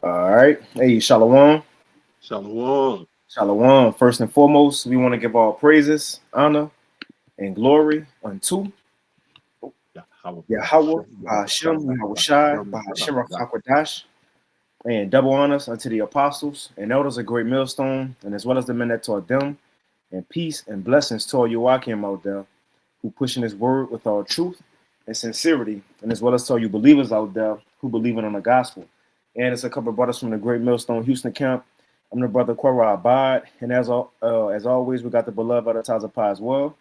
All right. Hey, Shalom. Shalom. Shalom. First and foremost, we want to give all praises, honor, and glory unto Yahweh, Bahashem, Yahweh Shai, Bahashem Rafakwadash, and double honors unto the apostles and elders of Great Millstone, and as well as the men that taught them, and peace and blessings to all Joachim out there who pushing his word with all truth and sincerity, and as well as to all you believers out there who believe in the gospel. And it's a couple of brothers from the Great Millstone Houston camp. I'm the brother Quara Abad, and as always, we got the beloved Adatazapai as well.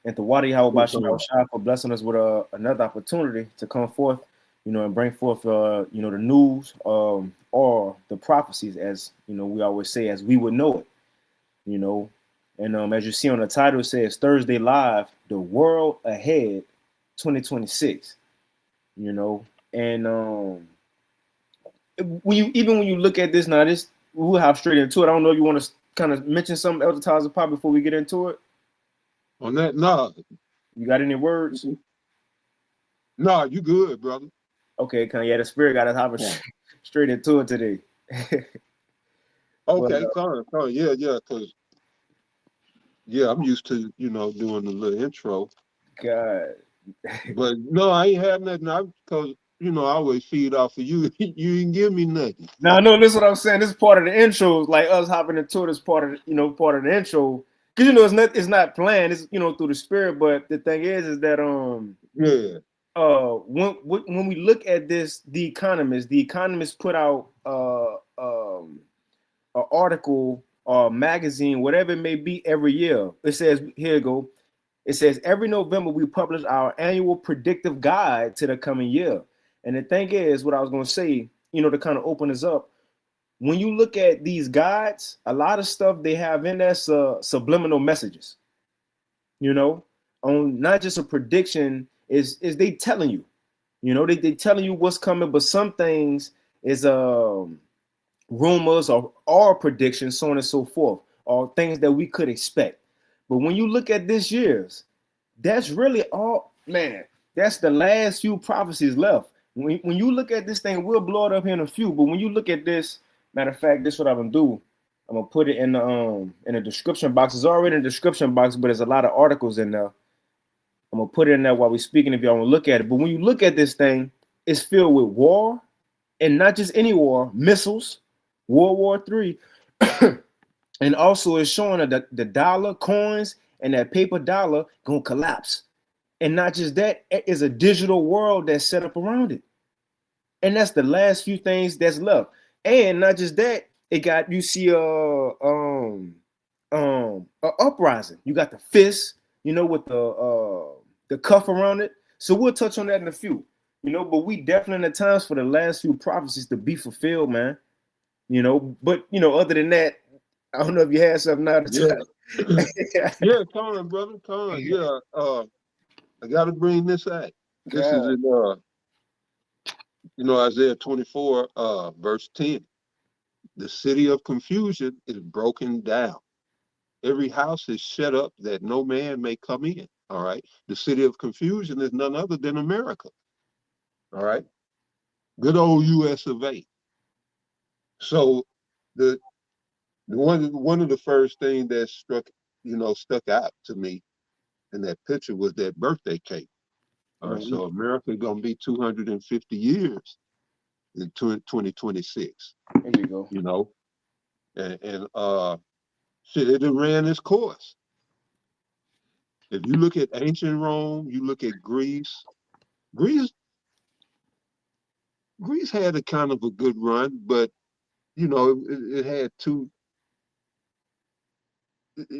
And to Wadi Hawabashim Shah for blessing us with another opportunity to come forth, and bring forth, the news or the prophecies, as we always say, as we would know it, you know. And as you see on the title, it says Thursday Live, The World Ahead 2026, And when you look at this now, we'll hop straight into it. I don't know if you want to kind of mention something, Elder Taza Pop, before we get into it. On that, nah. You got any words? Nah, you good, brother. Okay, the spirit got us hopping straight into it today. Okay, come on. Yeah, because I'm used to, doing the little intro. God. But no, I ain't have nothing. Because, I always feed off of you. You didn't give me nothing. No, this is what I'm saying. This is part of the intro, like us hopping into it as part of part of the intro. Because it's not planned, it's through the spirit. But the thing is that when we look at this, the Economist put out an article or magazine, whatever it may be, every year. It says, here you go. It says every November we publish our annual predictive guide to the coming year. And the thing is, what I was going to say, to kind of open this up, when you look at these guides, a lot of stuff they have in there subliminal messages, on not just a prediction, is they telling you, they telling you what's coming, but some things is rumors or predictions, so on and so forth, or things that we could expect. But when you look at this year's, that's really all, man. That's the last few prophecies left. When you look at this thing, we'll blow it up here in a few. But when you look at this, matter of fact, this is what I'm gonna do. I'm gonna put it in the description box. It's already in the description box, but there's a lot of articles in there. I'm gonna put it in there while we're speaking if y'all want to look at it. But when you look at this thing, it's filled with war, and not just any war, missiles, World War III, and also it's showing that the dollar, coins, and that paper dollar gonna collapse. And not just that, it is a digital world that's set up around it. And that's the last few things that's left. And not just that, it got, you see a uprising. You got the fist, with the cuff around it. So we'll touch on that in a few. But we definitely in the times for the last few prophecies to be fulfilled, man. But other than that, I don't know if you had something now to Yeah. tell. Yeah, come on, brother. Come on. Yeah. I gotta bring this out. This is God. in Isaiah 24, verse 10. The city of confusion is broken down. Every house is shut up that no man may come in. All right. The city of confusion is none other than America. All right. Good old US of A. So the one of the first things that stuck out to me in that picture was that birthday cake. All right. So America gonna be 250 years in 2026. There you go. And shit, it ran its course. If you look at ancient Rome, you look at Greece. Greece Greece had a kind of a good run, but it had two.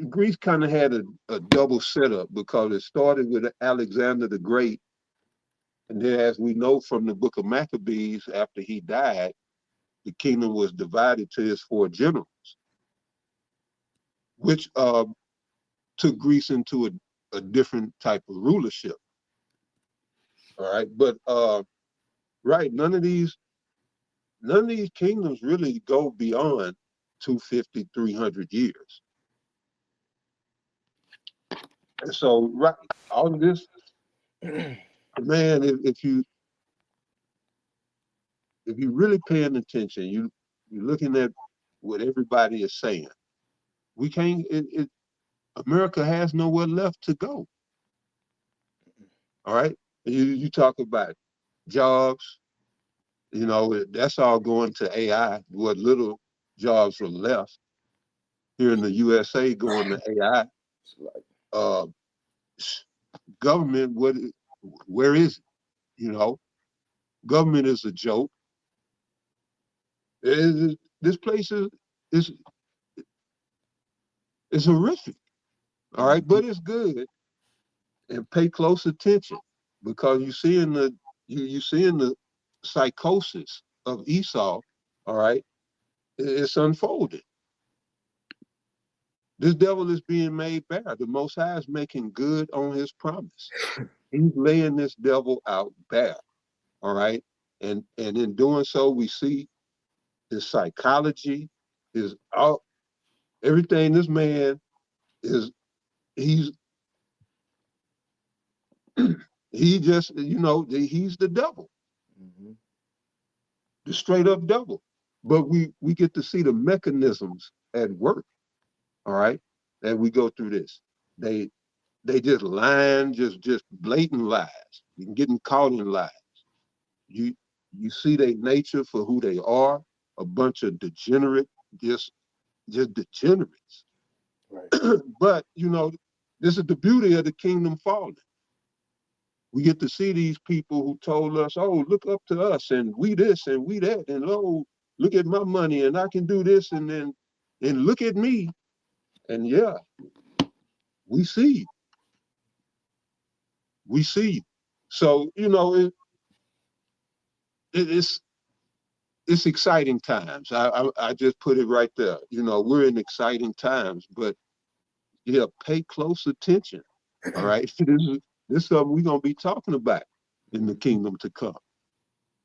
Greece kind of had a double setup because it started with Alexander the Great, and then, as we know from the Book of Maccabees, after he died, the kingdom was divided to his four generals, which took Greece into a different type of rulership. All right, but right, none of these kingdoms really go beyond 250, 300 years. And so, right, all of this, man, if you're really paying attention, you're looking at what everybody is saying. We can't. America has nowhere left to go. All right. You talk about jobs. That's all going to AI. What little jobs are left here in the USA going to AI. Uh, government, where is it? Government is a joke. This place is horrific. All right, but it's good. And pay close attention, because you seeing the psychosis of Esau. All right, it's unfolding. This devil is being made bare. The Most High is making good on his promise. He's laying this devil out bare. All right, and in doing so, we see his psychology, everything. This man is he's he just he's the devil, the straight up devil. But we get to see the mechanisms at work. All right, and we go through this. They just lying, just blatant lies. You're getting caught in lies. You see their nature for who they are, a bunch of degenerate, just degenerates. Right. But this is the beauty of the kingdom falling. We get to see these people who told us, "Oh, look up to us, and we this and we that, and oh, look at my money, and I can do this, and look at me." And yeah, we see. So it's exciting times. I just put it right there. We're in exciting times, but yeah, pay close attention. All right, this is something we're gonna be talking about in the kingdom to come.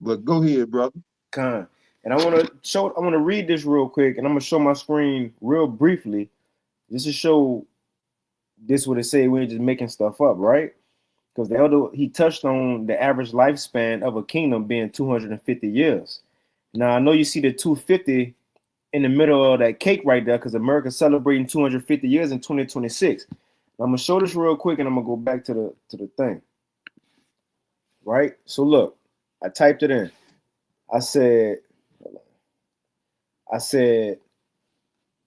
But go ahead, brother. Con. And I want to read this real quick, and I'm gonna show my screen real briefly. Just to show this what it say. We ain't just making stuff up, right? Because the elder, he touched on the average lifespan of a kingdom being 250 years. Now I know you see the 250 in the middle of that cake right there, because America's celebrating 250 years in 2026. I'm gonna show this real quick, and I'm gonna go back to the thing. Right. So look, I typed it in. I said,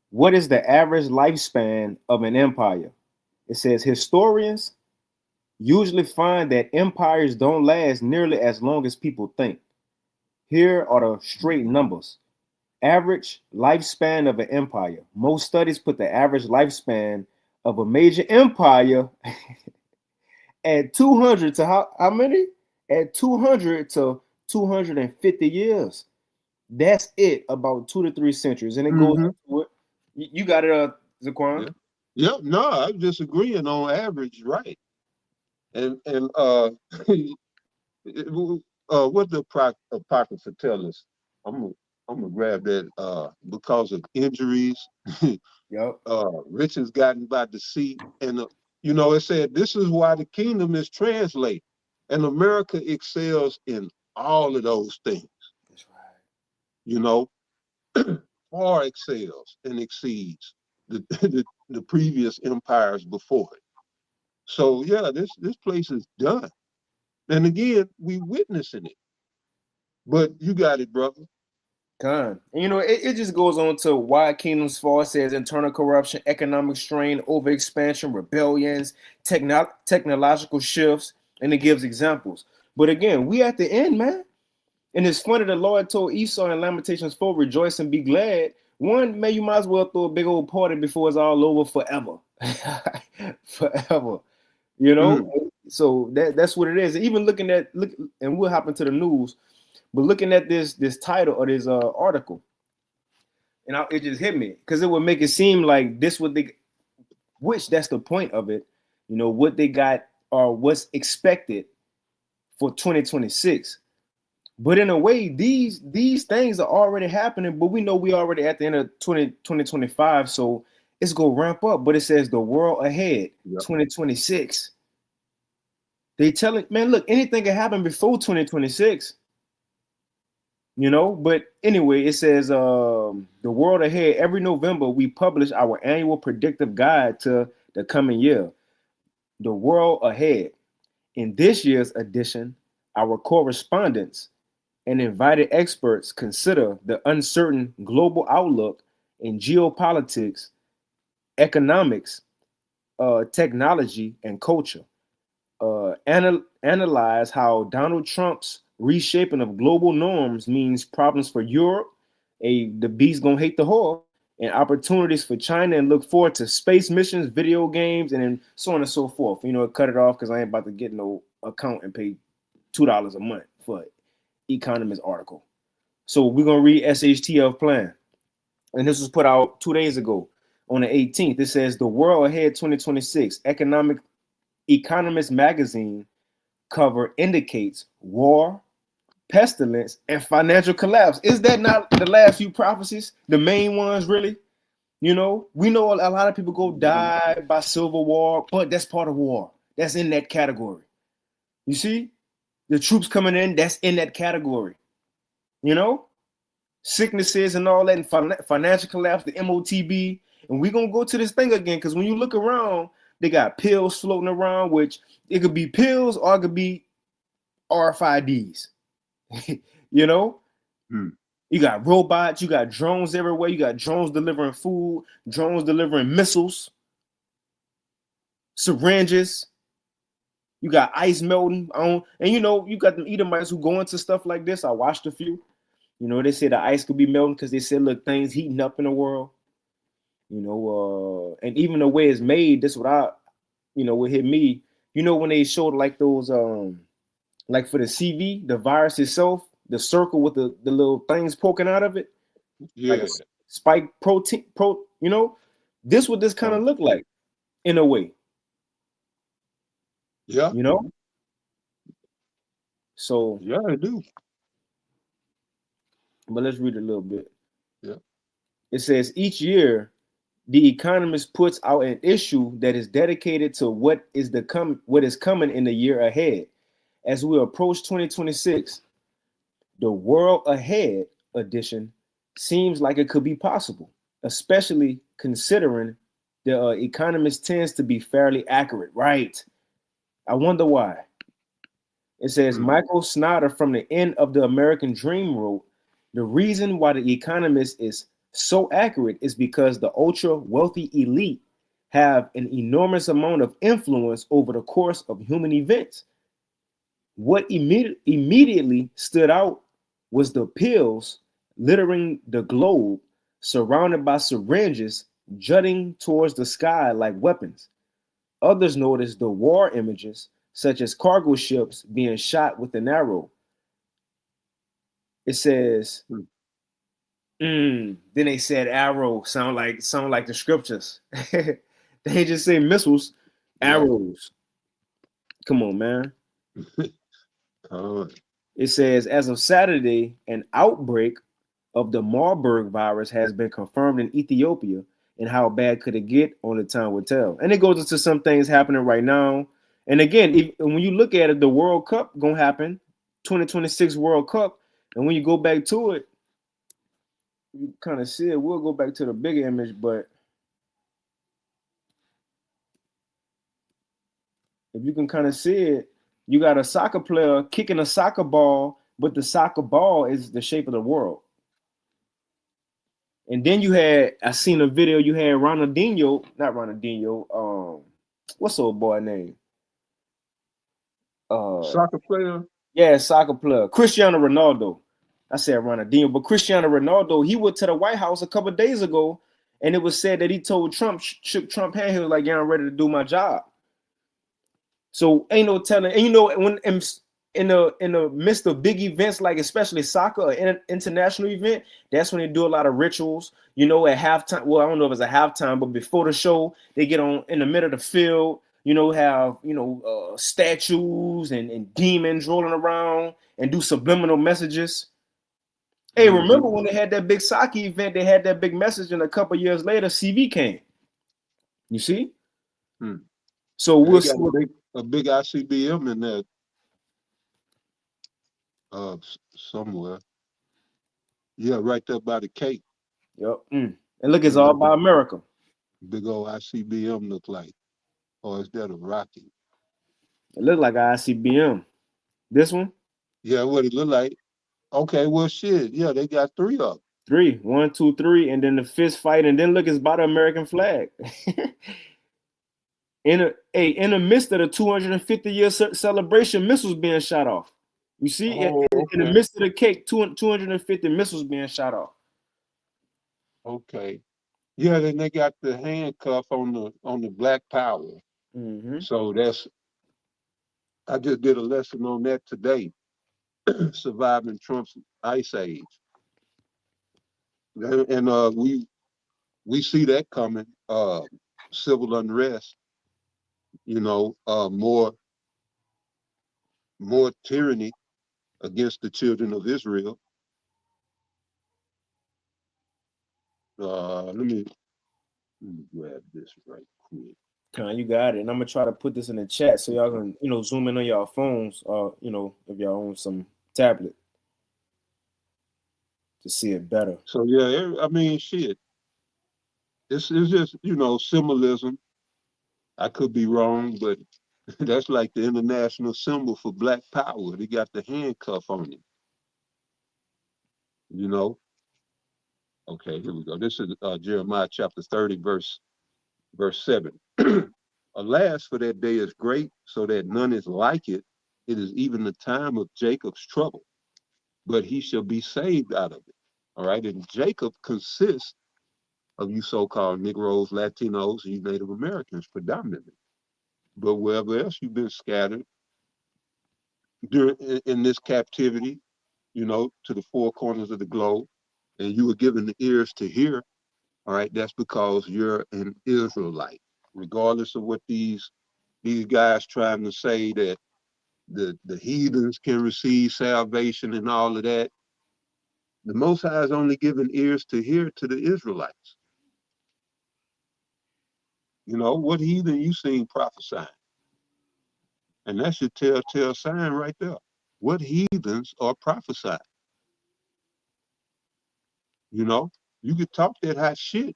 what is the average lifespan of an empire? It says historians usually find that empires don't last nearly as long as people think. Here are the straight numbers. Average lifespan of an empire. Most studies put the average lifespan of a major empire at 200 to how many? At 200 to 250 years. That's it, about 2 to 3 centuries. And it goes into it. You got it, Zaquan? Yeah, no, I'm just agreeing on average, right? And what the Apocrypha tell us? I'm gonna grab that. Because of injuries, yep. Riches gotten by deceit, and it said this is why the kingdom is translated, and America excels in all of those things. That's right. Far excels and exceeds the previous empires before it. So yeah, this place is done. And again, we witnessing it. But you got it, brother. And it just goes on to why kingdoms fall. It says internal corruption, economic strain, overexpansion, rebellions, technological shifts, and it gives examples. But again, we at the end, man. And it's funny, the Lord told Esau in Lamentations 4, rejoice and be glad. One, man, you might as well throw a big old party before it's all over forever. Forever. So that's what it is. Even look, and we'll hop into the news, but looking at this title or this article, and it just hit me, because it would make it seem like this which that's the point of it, what they got or what's expected for 2026. But in a way, these things are already happening, but we know we already at the end of 2025, so it's going to ramp up. But it says the world ahead, 2026. They tell it, man, look, anything can happen before 2026. you know. But anyway, it says the world ahead. Every November, we publish our annual predictive guide to the coming year, the world ahead. In this year's edition, our correspondents and invited experts consider the uncertain global outlook in geopolitics, economics, technology, and culture. Analyze how Donald Trump's reshaping of global norms means problems for Europe, the beast gonna hate the whore, and opportunities for China, and look forward to space missions, video games, and then so on and so forth. You know, cut it off because I ain't about to get no account and pay $2 a month for Economist article. So we're gonna read SHTF plan, and this was put out 2 days ago on the 18th. It says the World Ahead 2026 Economist magazine cover indicates war, pestilence, and financial collapse. Is that not the last few prophecies? The main ones, really? You know, we know a lot of people go die by civil war, but that's part of war. That's in that category. You see, the troops coming in, that's in that category. You know, sicknesses and all that, and financial collapse, the MOTB. And we're going to go to this thing again, because when you look around, they got pills floating around, which it could be pills or it could be RFIDs. You know? You got robots, you got drones everywhere, you got drones delivering food, drones delivering missiles, syringes, you got ice melting on, and you know, you got them Edomites who go into stuff like this. I watched a few. You know, they say the ice could be melting because they said, look, things heating up in the world. You know, and even the way it's made, this what what hit me. You know, when they showed like those like for the CV, the virus itself, the circle with the little things poking out of it, like a spike protein, you know, this what this kind of look like in a way. Yeah. You know? So yeah, I do. But let's read a little bit. Yeah. It says each year, The Economist puts out an issue that is dedicated to what is coming in the year ahead. As we approach 2026, the World Ahead edition seems like it could be possible, especially considering the Economist tends to be fairly accurate, right? I wonder why. It says Michael Snyder from the End of the American Dream wrote, the reason why the Economist is so accurate is because the ultra wealthy elite have an enormous amount of influence over the course of human events. What immediately stood out was the pills littering the globe, surrounded by syringes jutting towards the sky like weapons. Others noticed the war images, such as cargo ships being shot with an arrow. It says, then they said arrow, sound like the scriptures. They just say missiles, arrows. Come on, man. It says, as of Saturday, an outbreak of the Marburg virus has been confirmed in Ethiopia. And how bad could it get? Only time will tell. And it goes into some things happening right now. And again, when you look at it, the World Cup gonna happen, 2026 World Cup. And when you go back to it, you kind of see it. We'll go back to the bigger image, but if you can kind of see it, you got a soccer player kicking a soccer ball, but the soccer ball is the shape of the world. And then I seen a video, you had what's old boy name? Soccer player? Yeah, soccer player. Cristiano Ronaldo. I said Ronaldinho, but Cristiano Ronaldo, he went to the White House a couple of days ago, and it was said that he told Trump, shook Trump hand, he was like, yeah, I'm ready to do my job. So ain't no telling. And you know, when in the midst of big events, like especially soccer, an international event, that's when they do a lot of rituals. You know, at halftime. Well, I don't know if it's a halftime, but before the show, they get on in the middle of the field. You know, have statues and demons rolling around and do subliminal messages. Hey, remember when they had that big soccer event? They had that big message, and a couple years later, CV came. You see? So we'll see a big ICBM in there somewhere. Yeah, right there by the Cape. Yep. And look, it's And all what by the America. big old ICBM look like? Or is that a rocket? It look like a ICBM. This one, Yeah, what it look like? Okay, well, shit. Yeah, they got 3 of them. 3, 1, 2, 3, and then the fist fight, and then look, it's by the American flag. In the midst of the 250-year celebration, missiles being shot off. You see, Oh, in the okay. midst of the cake, 250 missiles being shot off. Okay. Yeah, then they got the handcuff on the Black Power. Mm-hmm. So I just did a lesson on that today, surviving Trump's ice age. And we see that coming, civil unrest, more tyranny against the children of Israel. Let me grab this right quick. You got it. And I'm gonna try to put this in the chat so y'all can, zoom in on y'all phones, or if y'all own some tablet to see it better. So yeah, I mean, shit. It's just symbolism. I could be wrong, but that's like the international symbol for Black Power. They got the handcuff on it. You know. Okay, here we go. This is Jeremiah chapter 30, verse 7. Alas, for that day is great, so that none is like it. It is even the time of Jacob's trouble, but he shall be saved out of it. All right, and Jacob consists of you so-called Negroes, Latinos, and you Native Americans predominantly. But wherever else you've been scattered in this captivity, to the 4 corners of the globe, and you were given the ears to hear, all right, that's because you're an Israelite. Regardless of what these guys trying to say that the heathens can receive salvation and all of that, the Most High is only giving ears to hear to the Israelites. What heathen you seen prophesying? And that's your telltale sign right there. What heathens are prophesying? You could talk that hot shit,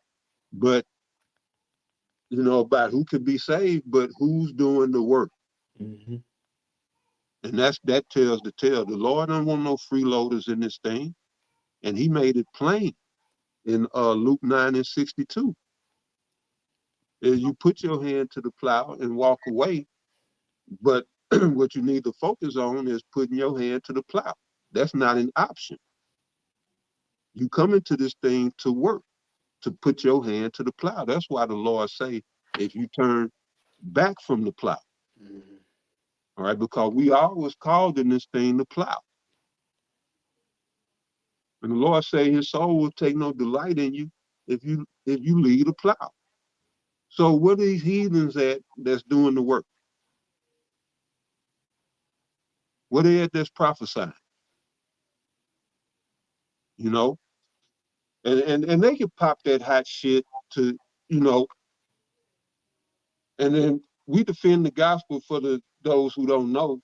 but about who could be saved, but who's doing the work. Mm-hmm. And that tells the tale. The Lord don't want no freeloaders in this thing. And he made it plain in Luke 9:62. You put your hand to the plow and walk away, but what you need to focus on is putting your hand to the plow. That's not an option. You come into this thing to work, to put your hand to the plow. That's why the Lord say, if you turn back from the plow, Mm-hmm. all right, because we always called in this thing the plow. And the Lord say his soul will take no delight in you if you lead a plow. So what are these heathens at that's doing the work? What are they at that's prophesying? And they can pop that hot shit to, you know, and then we defend the gospel for those who don't know.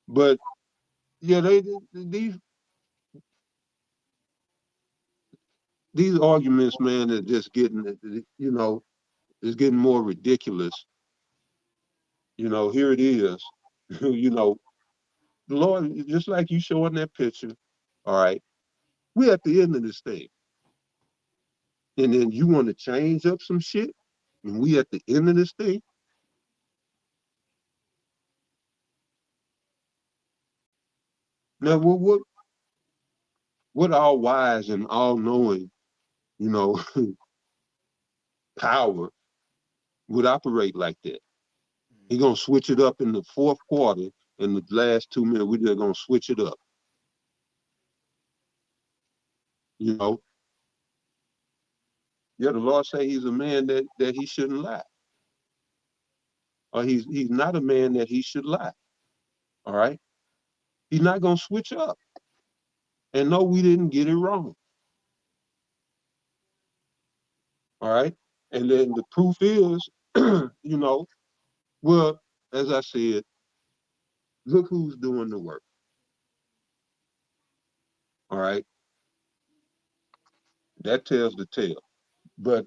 But yeah, these arguments, man, are just getting, it's getting more ridiculous. Here it is. The Lord, just like you showing that picture, all right, we're at the end of this thing. And then you want to change up some shit, and we at the end of this thing. Now, what all wise and all knowing, you know, power would operate like that? He gonna switch it up in the fourth quarter. In the last 2 minutes, we're just gonna switch it up. You know, yeah, the Lord say he's a man that he shouldn't lie, or he's not a man that he should lie. All right, he's not gonna switch up. And no, we didn't get it wrong. All right, and then the proof is, well, as I said, look who's doing the work. All right. That tells the tale. But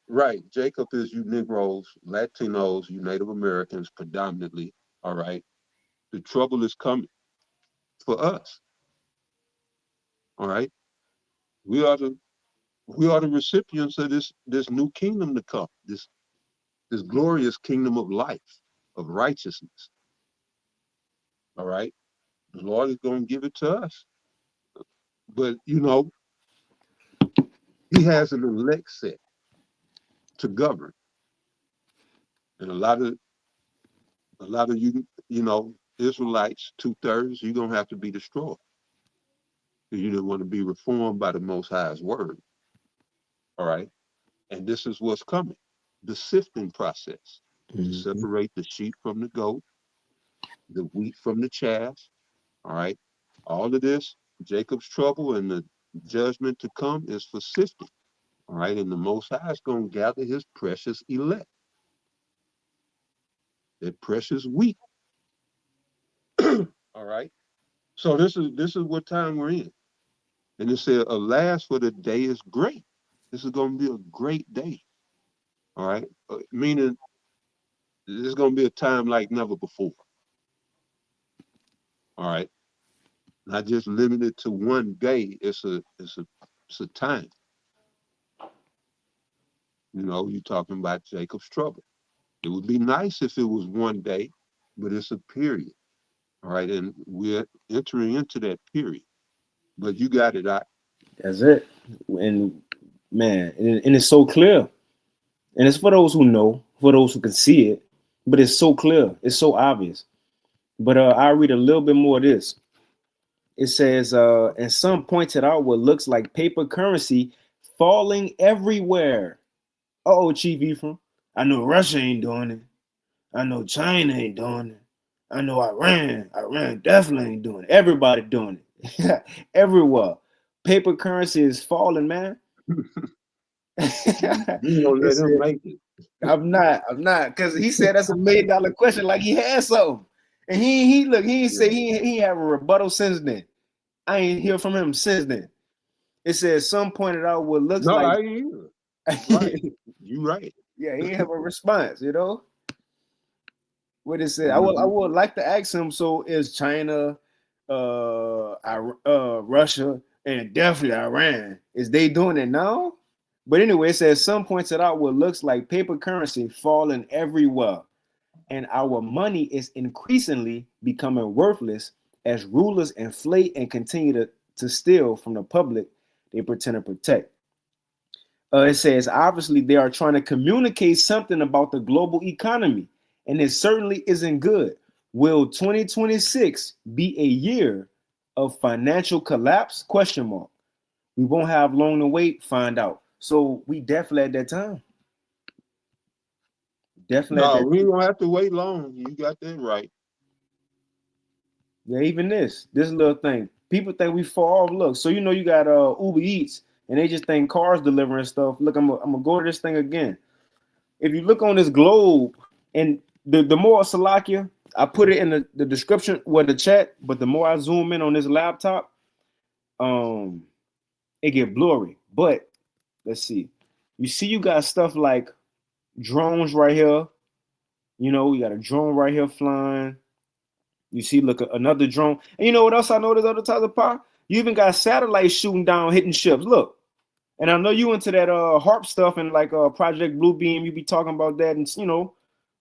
right, Jacob is you Negroes, Latinos, you Native Americans predominantly. All right. The trouble is coming for us. All right. We are the recipients of this new kingdom to come, this glorious kingdom of life, of righteousness. All right. The Lord is going to give it to us. But he has an elect set to govern. And a lot of Israelites, 2/3, you're gonna have to be destroyed. You didn't want to be reformed by the Most High's word. All right. And this is what's coming. The sifting process. To separate the sheep from the goat, the wheat from the chaff. All right. All of this, Jacob's trouble and the judgment to come is for sifting. All right. And the Most High is going to gather his precious elect. That precious wheat. All right. So this is what time we're in. And it said, alas, for the day is great. This is going to be a great day. All right. Meaning there's going to be a time like never before. All right. Not just limited to one day. It's a time. You're talking about Jacob's trouble. It would be nice if it was one day, but it's a period. All right. And we're entering into that period. But you got it out. That's it. And man, and it's so clear. And it's for those who know, for those who can see it, but it's so clear. It's so obvious. But I'll read a little bit more of this. It says, and some pointed out what looks like paper currency falling everywhere. Uh-oh, Chief Ephraim. I know Russia ain't doing it. I know China ain't doing it. I know Iran definitely ain't doing it. Everybody doing it. Everywhere. Paper currency is falling, man. You don't let him make it. I'm not, because he said that's $1 million question, like he had something. And he ain't say he have a rebuttal since then. I ain't hear from him since then. It says some pointed out what looks like. No, I ain't either. Right. You right. Yeah, he ain't have a response, What it said. I would like to ask him, so is China, Russia, and definitely Iran, is they doing it now? But anyway, it says some pointed out what looks like paper currency falling everywhere. And our money is increasingly becoming worthless as rulers inflate and continue to steal from the public they pretend to protect. It says, obviously, they are trying to communicate something about the global economy, and it certainly isn't good. Will 2026 be a year of financial collapse? ? We won't have long to wait, find out. So we definitely at that time. Definitely. No, we don't have to wait long. You got that right. Yeah, even this little thing. People think we fall off. Look, so you got Uber Eats, and they just think cars delivering stuff. Look, I'm gonna go to this thing again. If you look on this globe, and the more Salakia, I put it in the description with the chat, but the more I zoom in on this laptop, it get blurry. But let's see. You got stuff like drones right here. We got a drone right here flying. You see, look, another drone. And you know what else I noticed other times of power? You even got satellites shooting down, hitting ships. Look. And I know you into that HARP stuff and like Project Bluebeam. You be talking about that and,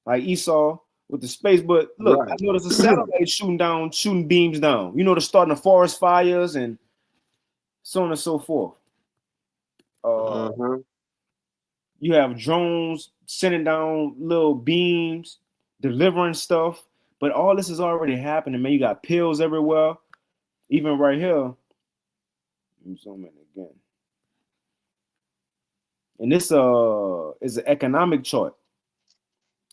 like Esau with the space. But look, right. I noticed a satellite shooting beams down. They're starting the forest fires and so on and so forth. You have drones sending down little beams, delivering stuff. But all this is already happening, man. You got pills everywhere. Even right here. Let me zoom in again. And this is an economic chart.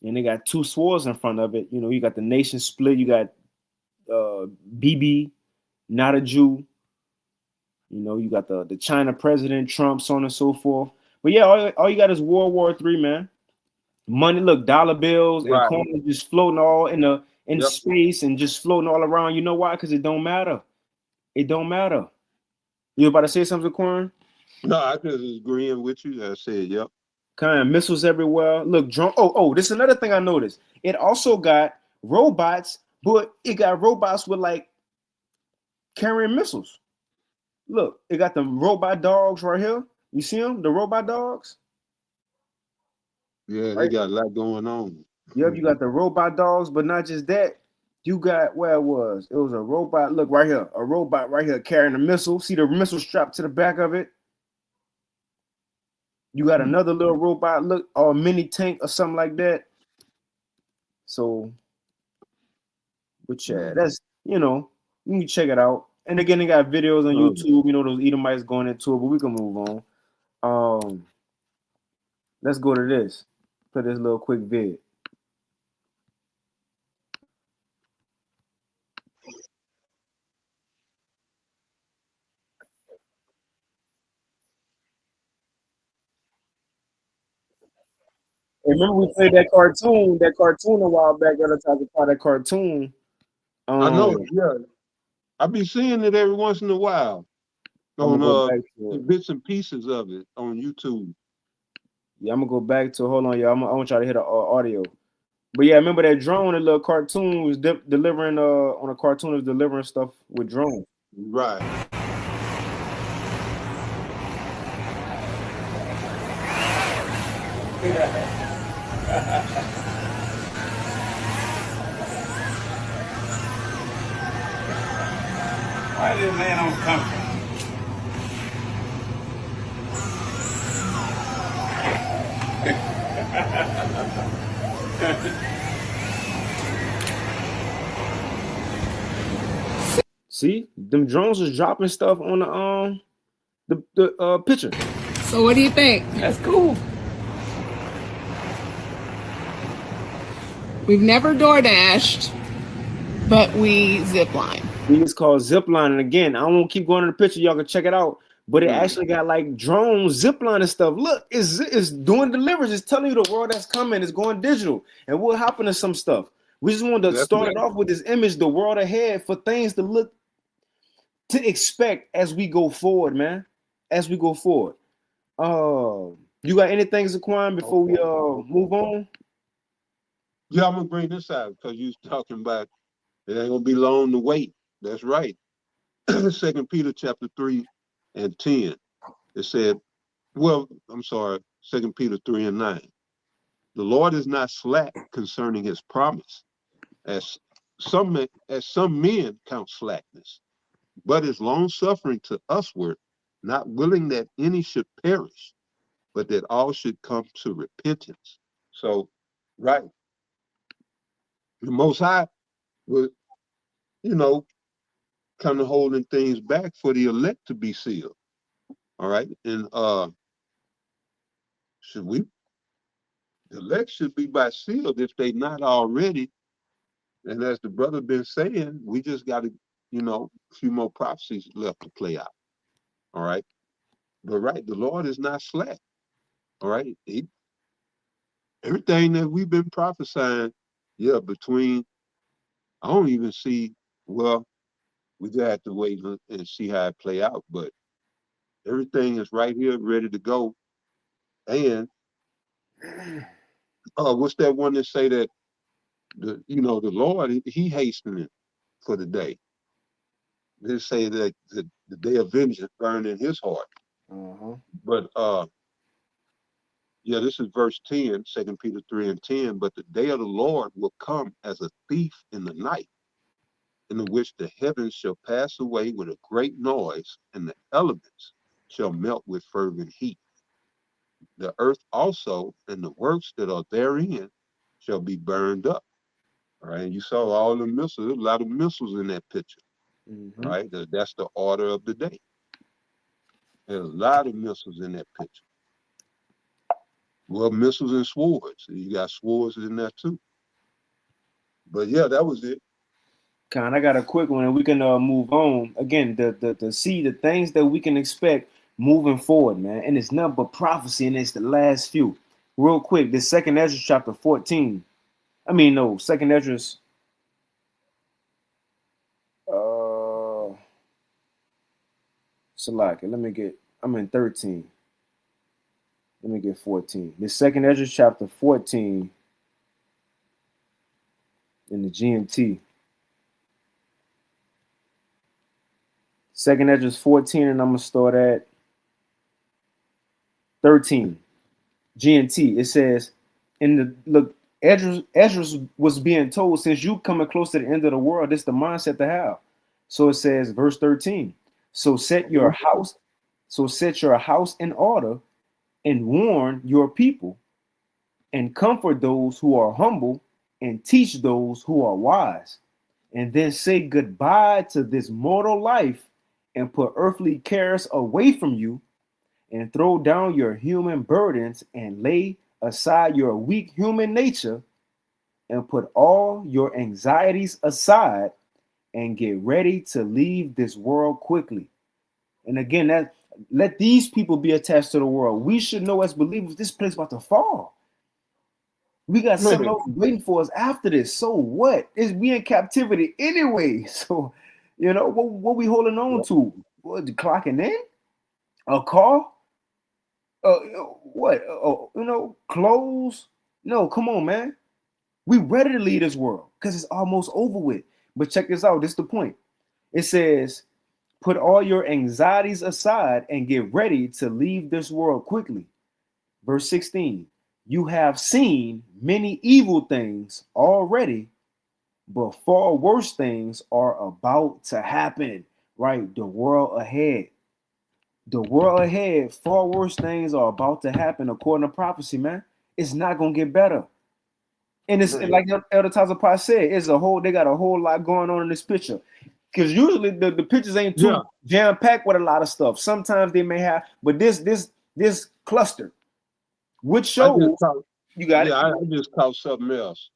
And they got two swords in front of it. You got the nation split. You got Bibi, not a Jew. You got the China president, Trump, so on and so forth. But yeah, all you got is World War III, man. Money, look, dollar bills and coins just floating all in space and just floating all around. You know why? Because it don't matter. It don't matter. You about to say something, Quan? No, I just agreeing with you. I said, yep. Kind of missiles everywhere. Look, drone. Oh, this is another thing I noticed. It also got robots, but it got robots with like carrying missiles. Look, it got the robot dogs right here. You see them? The robot dogs? Yeah, they Right? got a lot going on. Yep, you got the robot dogs, but not just that. You got where it was. It was a robot. Look right here. A robot right here carrying a missile. See the missile strapped to the back of it? You got another little robot, look, or a mini tank or something like that. So, but yeah, that's you can check it out. And again, they got videos on YouTube. Those Edomites going into it, but we can move on. Let's go to this. Put this little quick vid. Remember we played that cartoon a while back. That I talked about that cartoon. I know, yeah. I be seeing it every once in a while on bits and pieces of it on YouTube. Yeah, I'm gonna go back to hold on, y'all. I want y'all to hear the audio. But yeah, remember that drone, the little cartoon was delivering on a cartoon was delivering stuff with drones. Right. Why did man on country? See, them drones was dropping stuff on the picture. So what do you think? That's cool. We've never door dashed, but we zip line. It's called zip line, and again, I won't keep going to the picture. Y'all can check it out. But it actually got like drones, zip line and stuff. Look, it's doing deliveries. It's telling you the world that's coming. It's going digital, and we'll hop into some stuff. We just wanted to start it off with this image, the world ahead, for things to look to expect as we go forward, man. As we go forward. You got anything, Zaquan, before we move on? Yeah, I'm gonna bring this out because you was talking about it ain't gonna be long to wait. That's right. 2 Peter chapter 3 and 10. It said, well, I'm sorry, 2 Peter 3 and 9. The Lord is not slack concerning his promise, as some men count slackness, but is long suffering to usward, not willing that any should perish, but that all should come to repentance. So, right. The Most High was, kind of holding things back for the elect to be sealed. All right. And the elect should be by sealed if they not already. And as the brother been saying, we just got to, a few more prophecies left to play out. All right. But right, the Lord is not slack. All right. Everything that we've been prophesying, I don't even see, well, we just have to wait and see how it play out. But everything is right here, ready to go. And what's that one that say that the Lord, he hastening for the day. They say that the day of vengeance burned in his heart. But this is verse 10, 2 Peter 3 and 10. But the day of the Lord will come as a thief in the night, in which the heavens shall pass away with a great noise, and the elements shall melt with fervent heat. The earth also and the works that are therein shall be burned up. All right, and you saw all the missiles, a lot of missiles in that picture. All right, that's the order of the day. There's a lot of missiles in that picture. Well, missiles and swords. You got swords in there too. But yeah, that was it. I got a quick one, and we can move on. Again, the see the things that we can expect moving forward, man. And it's nothing but prophecy, and it's the last few. Real quick, this 2nd Ezra chapter 14. I mean, no, 2nd Ezra's. Salaki. Let me get. I'm in 13. Let me get 14. The second Ezra chapter 14 in the GMT. Second Ezra 14, and I'm gonna start at 13. GNT. It says, in the look, Ezra was being told, since you coming close to the end of the world, this is the mindset to have. So it says, verse 13. So set your house in order and warn your people and comfort those who are humble and teach those who are wise. And then say goodbye to this mortal life and put earthly cares away from you and throw down your human burdens and lay aside your weak human nature and put all your anxieties aside and get ready to leave this world quickly. And again, that let these people be attached to the world. We should know as believers this place about to fall. We got something else waiting for us after this. So what? We in captivity anyway. So, what we holding on to? What, clocking in? A car? What? Clothes? No, come on, man. We ready to leave this world because it's almost over with. But check this out. This is the point. It says, put all your anxieties aside and get ready to leave this world quickly. Verse 16. You have seen many evil things already, but far worse things are about to happen. Right? The world ahead. The world ahead, far worse things are about to happen according to prophecy, man. It's not gonna get better. And it's like Elder Tazapah said, they got a whole lot going on in this picture. Because usually the pictures ain't too jam-packed with a lot of stuff. Sometimes they may have, but this cluster, which shows you got it. I just caught something else,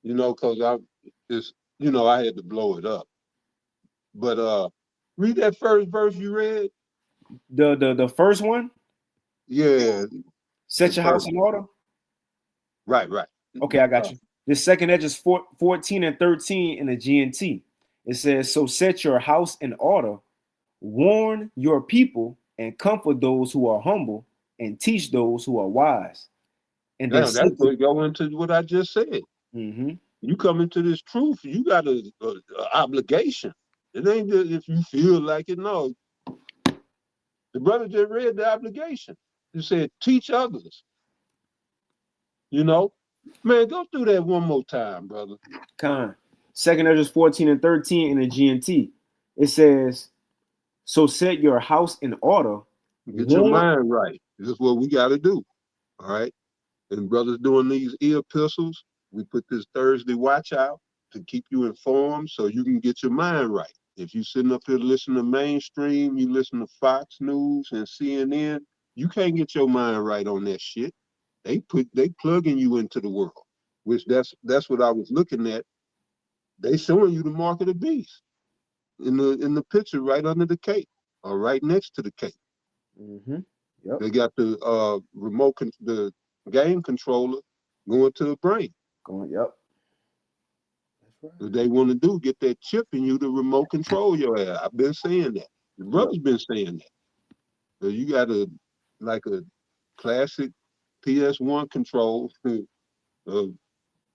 because I had to blow it up. But read that first verse you read. The first one? Yeah. Set your house in order. Right. Okay, I got you. The second edge is 14 and 13 in the GNT. It says, so set your house in order, warn your people, and comfort those who are humble, and teach those who are wise. And that's what go into what I just said. Mm-hmm. You come into this truth, you got a obligation. It ain't just if you feel like it. No. The brother just read the obligation. He said, teach others. Man, go through that one more time, brother. Second Ezra 14 and 13 in the GNT. It says, so set your house in order. Get your mind right. This is what we got to do. All right. And brothers doing these epistles, we put this Thursday watch out to keep you informed so you can get your mind right. If you sitting up here listening to mainstream, you listen to Fox News and CNN, you can't get your mind right on that shit. They plugging you into the world, which that's what I was looking at. They showing you the mark of the beast in the picture right under the cape or right next to the cape. Mm-hmm. Yep. They got the the game controller going to the brain. Yep. That's right. What they want to do, get that chip in you to remote control your ass. I've been saying that. The brother's been saying that. So you got a classic PS1 control,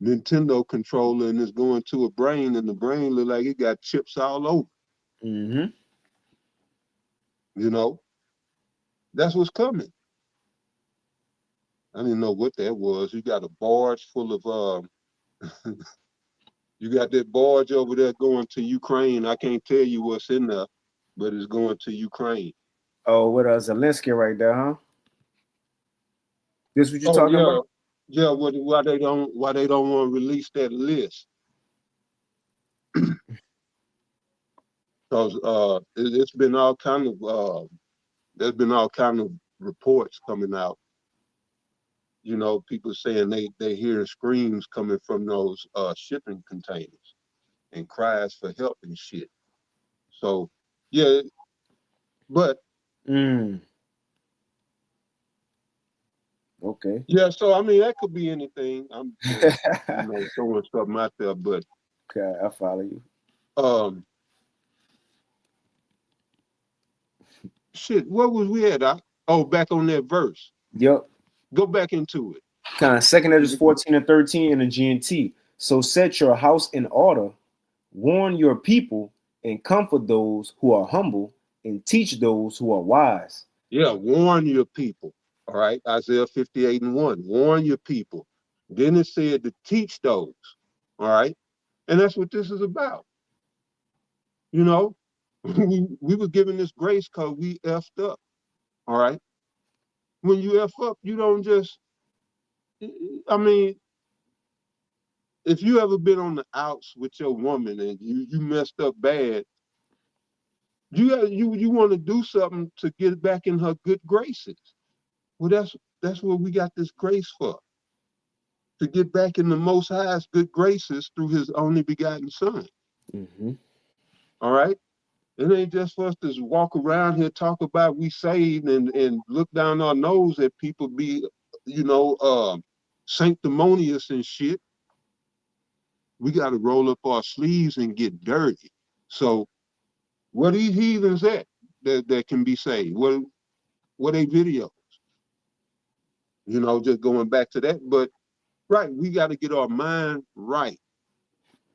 Nintendo controller, and it's going to a brain, and the brain look like it got chips all over. Mm-hmm. That's what's coming. I didn't know what that was. You got a barge full of you got that barge over there going to Ukraine. I can't tell you what's in there, but it's going to Ukraine. Oh, what Zelensky right there, huh? This what you talking about? Yeah, why they don't want to release that list? Because it's been all kind of there's been all kind of reports coming out. People saying they hear screams coming from those shipping containers and cries for help and shit. So yeah, but okay. Yeah, so I mean that could be anything. I'm throwing something out there, but okay, I follow you. Shit, what was we at? Oh, back on that verse. Yep. Go back into it. Kind of 2 Ezra 14 and 13 in the GNT. So set your house in order, warn your people, and comfort those who are humble, and teach those who are wise. Yeah, warn your people. All right, Isaiah 58 and 1. Warn your people. Then it said to teach those. All right, and that's what this is about. You know, we were given this grace because we effed up. All right, when you F up, you don't just, I mean, if you ever been on the outs with your woman and you messed up bad, you want to do something to get back in her good graces. Well, that's what we got this grace for, to get back in the Most High's good graces through His only begotten Son. Mm-hmm. All right, it ain't just for us to walk around here talk about we saved and look down our nose at people be, sanctimonious and shit. We got to roll up our sleeves and get dirty. So, what these heathens at that can be saved? What they videos? Just going back to that. But right, we got to get our mind right.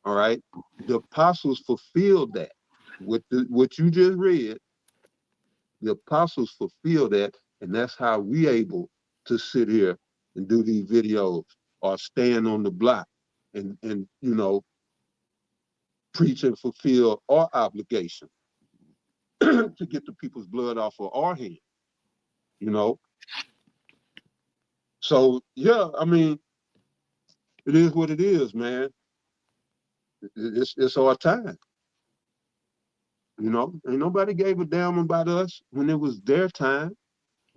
All right, the apostles fulfilled that. With what you just read, the apostles fulfilled that, and that's how we able to sit here and do these videos or stand on the block and preach and fulfill our obligation to get the people's blood off of our hands. So yeah, I mean, it is what it is, man. It's our time. Ain't nobody gave a damn about us when it was their time.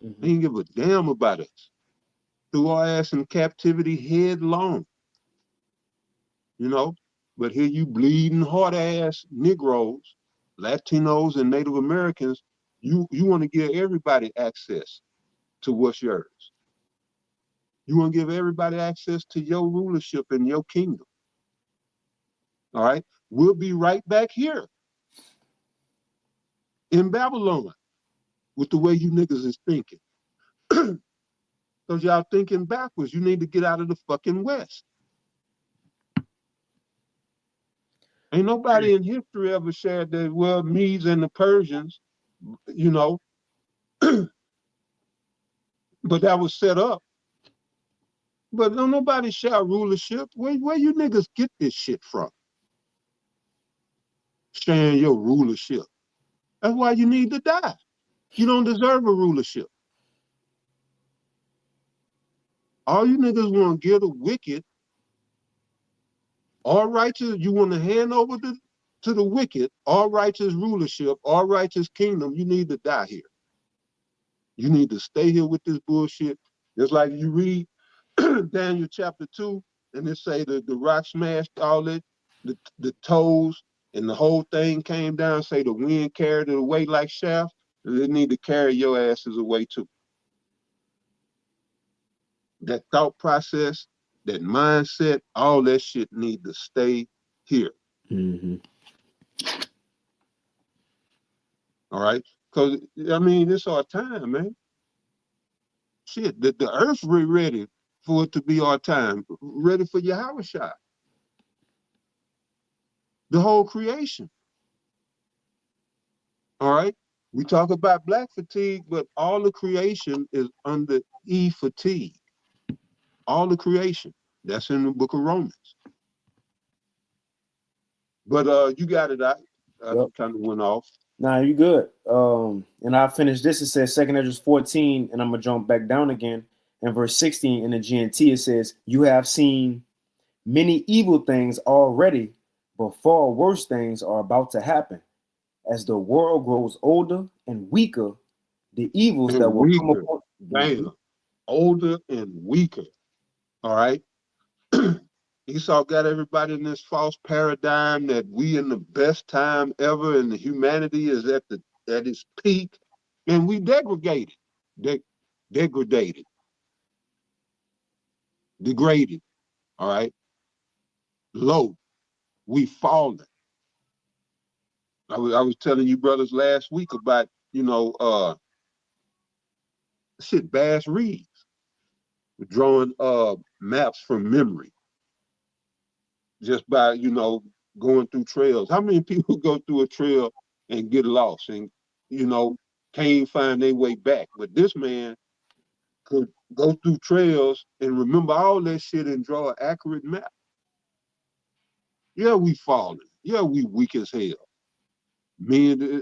Mm-hmm. They didn't give a damn about us. Threw our ass in captivity headlong. But here you bleeding hard ass Negroes, Latinos, and Native Americans, you want to give everybody access to what's yours. You want to give everybody access to your rulership and your kingdom. All right? We'll be right back here in Babylon with the way you niggas is thinking. Because y'all thinking backwards. You need to get out of the fucking West. Ain't nobody in history ever said that, well, Medes and the Persians, but that was set up. But don't nobody shout rulership. Where you niggas get this shit from? Sharing your rulership. That's why you need to die. You don't deserve a rulership. All you niggas want to give the wicked, all righteous, you want to hand over to the wicked, all righteous rulership, all righteous kingdom, you need to die here. You need to stay here with this bullshit. Just like you read Daniel chapter 2, and it say the rock smashed all it, the toes, and the whole thing came down, say the wind carried it away like shaft, they need to carry your asses away too. That thought process, that mindset, all that shit need to stay here. Mm-hmm. All right? Because, I mean, it's our time, man. Shit, the earth's ready for it to be our time, ready for Yahushua. The whole creation. All right? We talk about black fatigue, but all the creation is under E fatigue. All the creation. That's in the book of Romans. But you got it. I kind of went off. Nah, you good. And I finished this. It says 2 Ezra 14, and I'm gonna jump back down again. In verse 16 in the GNT, it says, "You have seen many evil things already, but far worse things are about to happen. As the world grows older and weaker, the evils that will come upon." Damn, older and weaker. All right. Esau got everybody in this false paradigm that we in the best time ever and the humanity is at its peak, and we degraded, degraded, all right, low, we fallen. I was telling you brothers last week about you know, shit, Bass Reeves drawing maps from memory just by, you know, going through trails. How many people go through a trail and get lost and, you know, can't find their way back? But this man could go through trails and remember all that shit and draw an accurate map. Yeah, we falling. Yeah, we weak as hell. Man,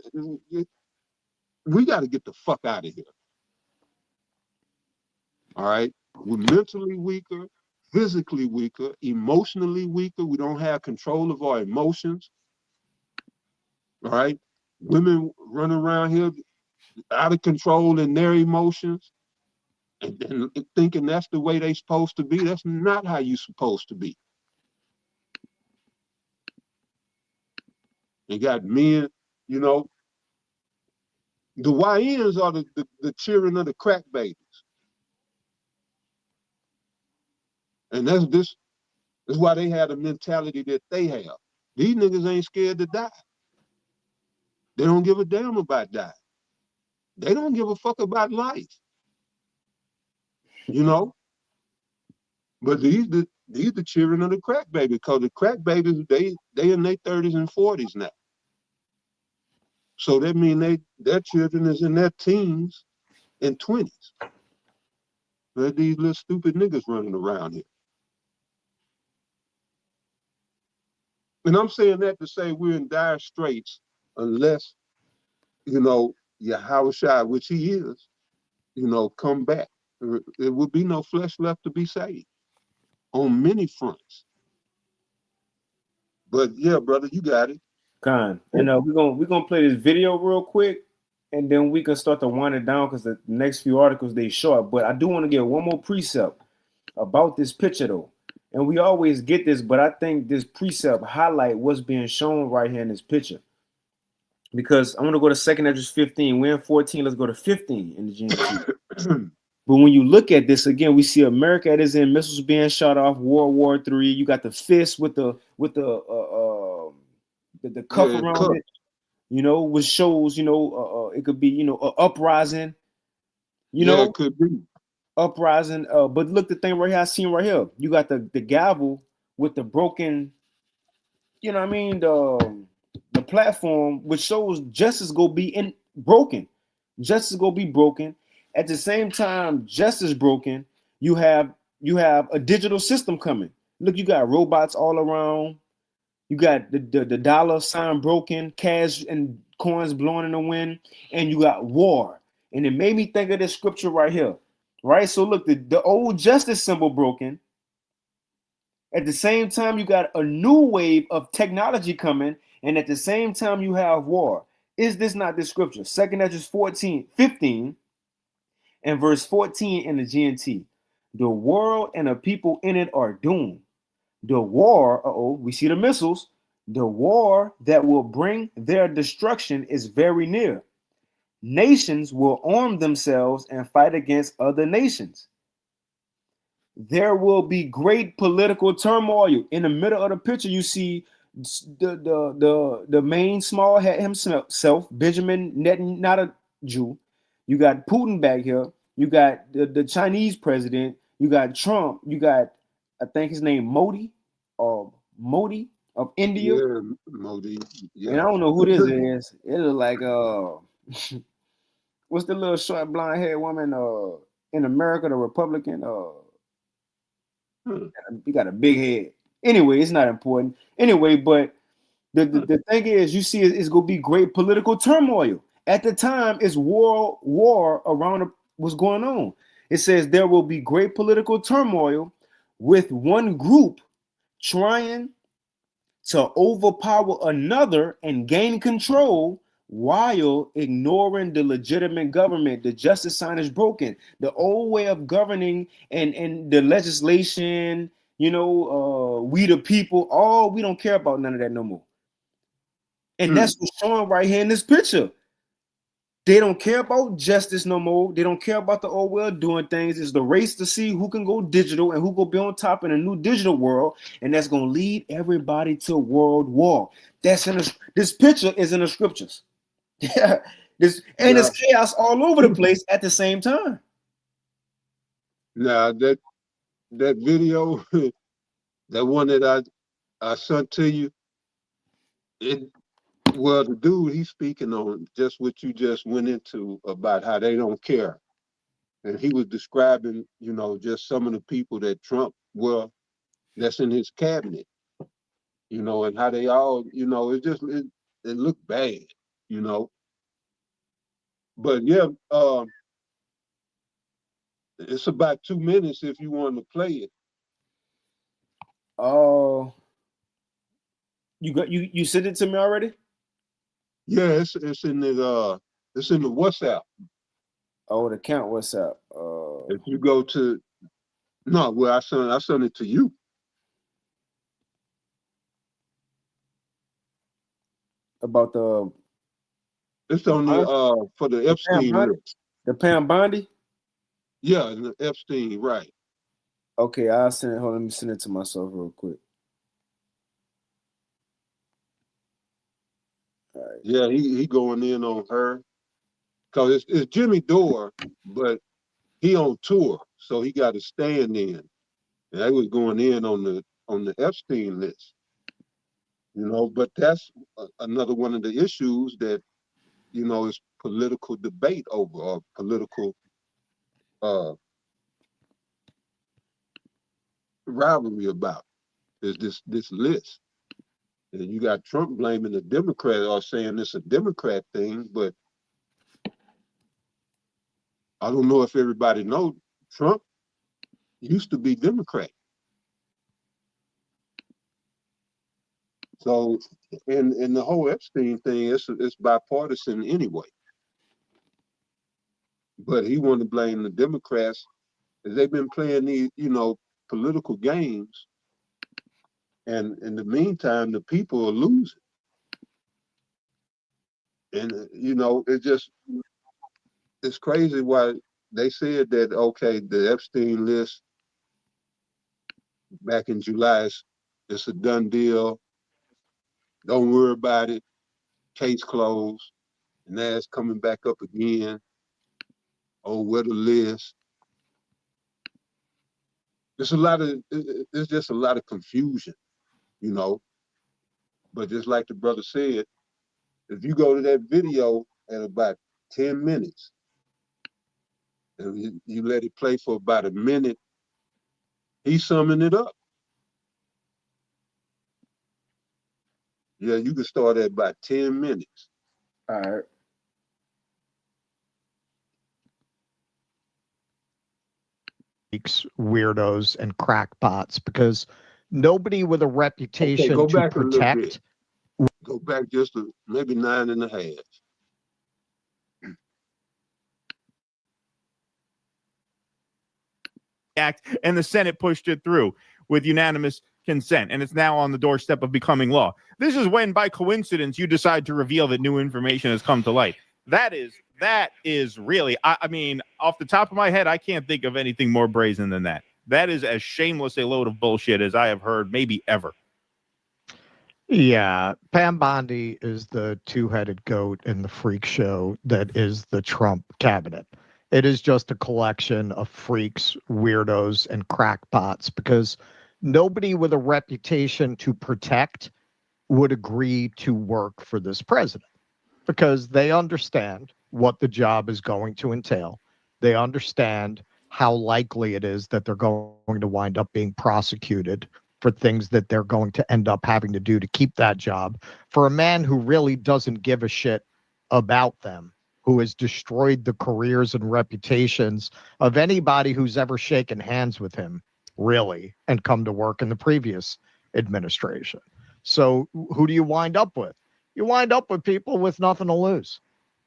we got to get the fuck out of here. All right? We're mentally weaker, physically weaker, emotionally weaker. We don't have control of our emotions. All right? Women running around here out of control in their emotions and thinking that's the way they're supposed to be. That's not how you're supposed to be. You got men, you know, the YNs are the children of the crack babies. And that's why they have the mentality that they have. These niggas ain't scared to die. They don't give a damn about dying. They don't give a fuck about life. You know? But these the children of the crack baby, because the crack babies, they in their 30s and 40s now. So that means their children is in their teens and 20s. They're these little stupid niggas running around here. And I'm saying that to say we're in dire straits unless, you know, Yahushua, which he is, you know, come back. There would be no flesh left to be saved on many fronts. But yeah, brother, you got it. Con. And we're gonna play this video real quick, and then we can start to wind it down because the next few articles they short. But I do want to get one more precept about this picture though. And we always get this, but I think this precept highlight what's being shown right here in this picture. Because I want to go to 2nd Esdras 15. We're in 14. Let's go to 15 in the GMT. But when you look at this again, we see America at its end, missiles being shot off, World War III. You got the fist with the cuff around it, you know, which shows, you know, it could be, you know, uprising, you know, it could be uprising. But look, the thing right here, I seen right here, you got the gavel with the broken, you know what I mean, the platform, which shows justice go be broken. Justice go be broken. At the same time, justice broken, you have a digital system coming. Look, you got robots all around. You got the dollar sign broken, cash and coins blowing in the wind, and you got war. And it made me think of this scripture right here. Right? So look, the old justice symbol broken. At the same time, you got a new wave of technology coming, and at the same time, you have war. Is this not the scripture? 2nd Esdras 15 and verse 14 in the GNT. The world and the people in it are doomed. The war, we see the missiles. The war that will bring their destruction is very near. Nations will arm themselves and fight against other nations. There will be great political turmoil. In the middle of the picture, you see the main small hat himself, Benjamin Netanyahu. You got Putin back here. You got the Chinese president. You got Trump. You got, I think his name Modi of India. Yeah, Modi. Yeah. And I don't know who this is. It looks like what's the little short blonde haired woman in America, the Republican? He got a big head. Anyway, it's not important. Anyway, but the thing is, you see, it's gonna be great political turmoil. At the time, it's war around what's going on. It says there will be great political turmoil with one group trying to overpower another and gain control while ignoring the legitimate government. The justice sign is broken. The old way of governing and the legislation, you know, we the people, we don't care about none of that no more. And that's what's showing right here in this picture. They don't care about justice no more. They don't care about the old way of doing things. It's the race to see who can go digital and who will be on top in a new digital world. And that's going to lead everybody to world war. This picture is in the scriptures. There's chaos all over the place at the same time. Now that video, that one that I sent to you, the dude he's speaking on just what you just went into about how they don't care. And he was describing, just some of the people that Trump, that's in his cabinet, and how they all, it looked bad, But yeah, it's about 2 minutes if you want to play it. Oh, you sent it to me already? Yeah, it's in the WhatsApp. Oh, the account WhatsApp. If you go to I sent it to you. About the It's on the for the Epstein list. The Pam Bondi? Yeah, the Epstein, right. Okay, I'll send it. Hold on, let me send it to myself real quick. All right. Yeah, he going in on her. Cause it's Jimmy Dore, but he on tour, so he got to stand in. And they was going in on the Epstein list. But that's another one of the issues that, is political debate over, or political rivalry about, is this list. And you got Trump blaming the Democrat, or saying it's a Democrat thing, but I don't know if everybody knows Trump used to be Democrat. So, in the whole Epstein thing, it's bipartisan anyway. But he wanted to blame the Democrats, as they've been playing these, political games. And in the meantime, the people are losing. And, it's crazy why they said that, okay, the Epstein list back in July, it's a done deal. Don't worry about it. Case closed. And now it's coming back up again. Oh, where the list? There's just a lot of confusion, But just like the brother said, if you go to that video at about 10 minutes, and you let it play for about a minute, he's summing it up. Yeah, you can start at about 10 minutes. All right. Weirdos and crackpots, because nobody with a reputation go to back protect. Go back just maybe 9.5. Act, and the Senate pushed it through with unanimous consent, and it's now on the doorstep of becoming law. This is when, by coincidence, you decide to reveal that new information has come to light. That is really, I mean, off the top of my head, I can't think of anything more brazen than that. That is as shameless a load of bullshit as I have heard maybe ever. Yeah, Pam Bondi is the two-headed goat in the freak show that is the Trump cabinet. It is just a collection of freaks, weirdos, and crackpots, because nobody with a reputation to protect would agree to work for this president, because they understand what the job is going to entail. They understand how likely it is that they're going to wind up being prosecuted for things that they're going to end up having to do to keep that job, for a man who really doesn't give a shit about them, who has destroyed the careers and reputations of anybody who's ever shaken hands with him, really, and come to work in the previous administration. So who do you wind up with? You wind up with people with nothing to lose.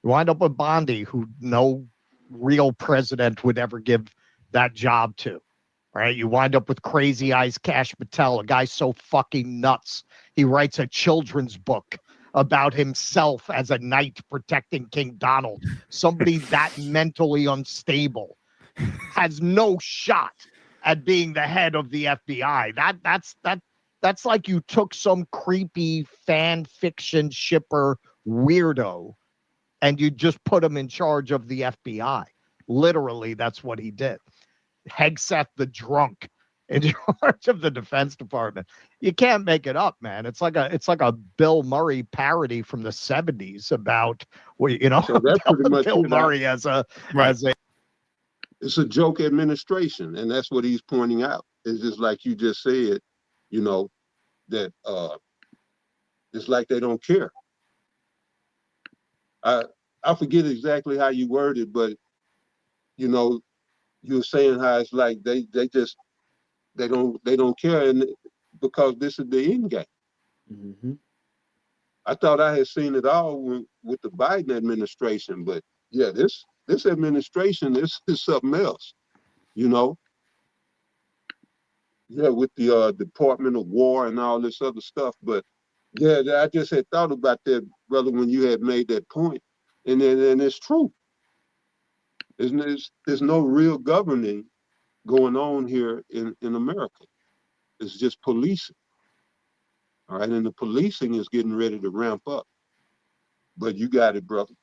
You wind up with Bondi, who no real president would ever give that job to. Right? You wind up with Crazy Eyes Cash Patel, a guy so fucking nuts. He writes a children's book about himself as a knight protecting King Donald. Somebody that mentally unstable has no shot at being the head of the FBI. That's like you took some creepy fan fiction shipper weirdo and you just put him in charge of the FBI. Literally, that's what he did. Hegseth the drunk in charge of the Defense Department. You can't make it up, man. It's like a Bill Murray parody from the 70s about So that's pretty much Bill it. Murray as a It's a joke administration, and that's what he's pointing out. It's just like you just said, that it's like they don't care. I forget exactly how you worded, but you were saying how it's like they don't care, and because this is the end game. Mm-hmm. I thought I had seen it all with the Biden administration, but yeah, this administration is something else, Yeah, with the Department of War and all this other stuff. But yeah, I just had thought about that, brother, when you had made that point, and it's true. There's no real governing going on here in America. It's just policing. All right, and the policing is getting ready to ramp up. But you got it, brother.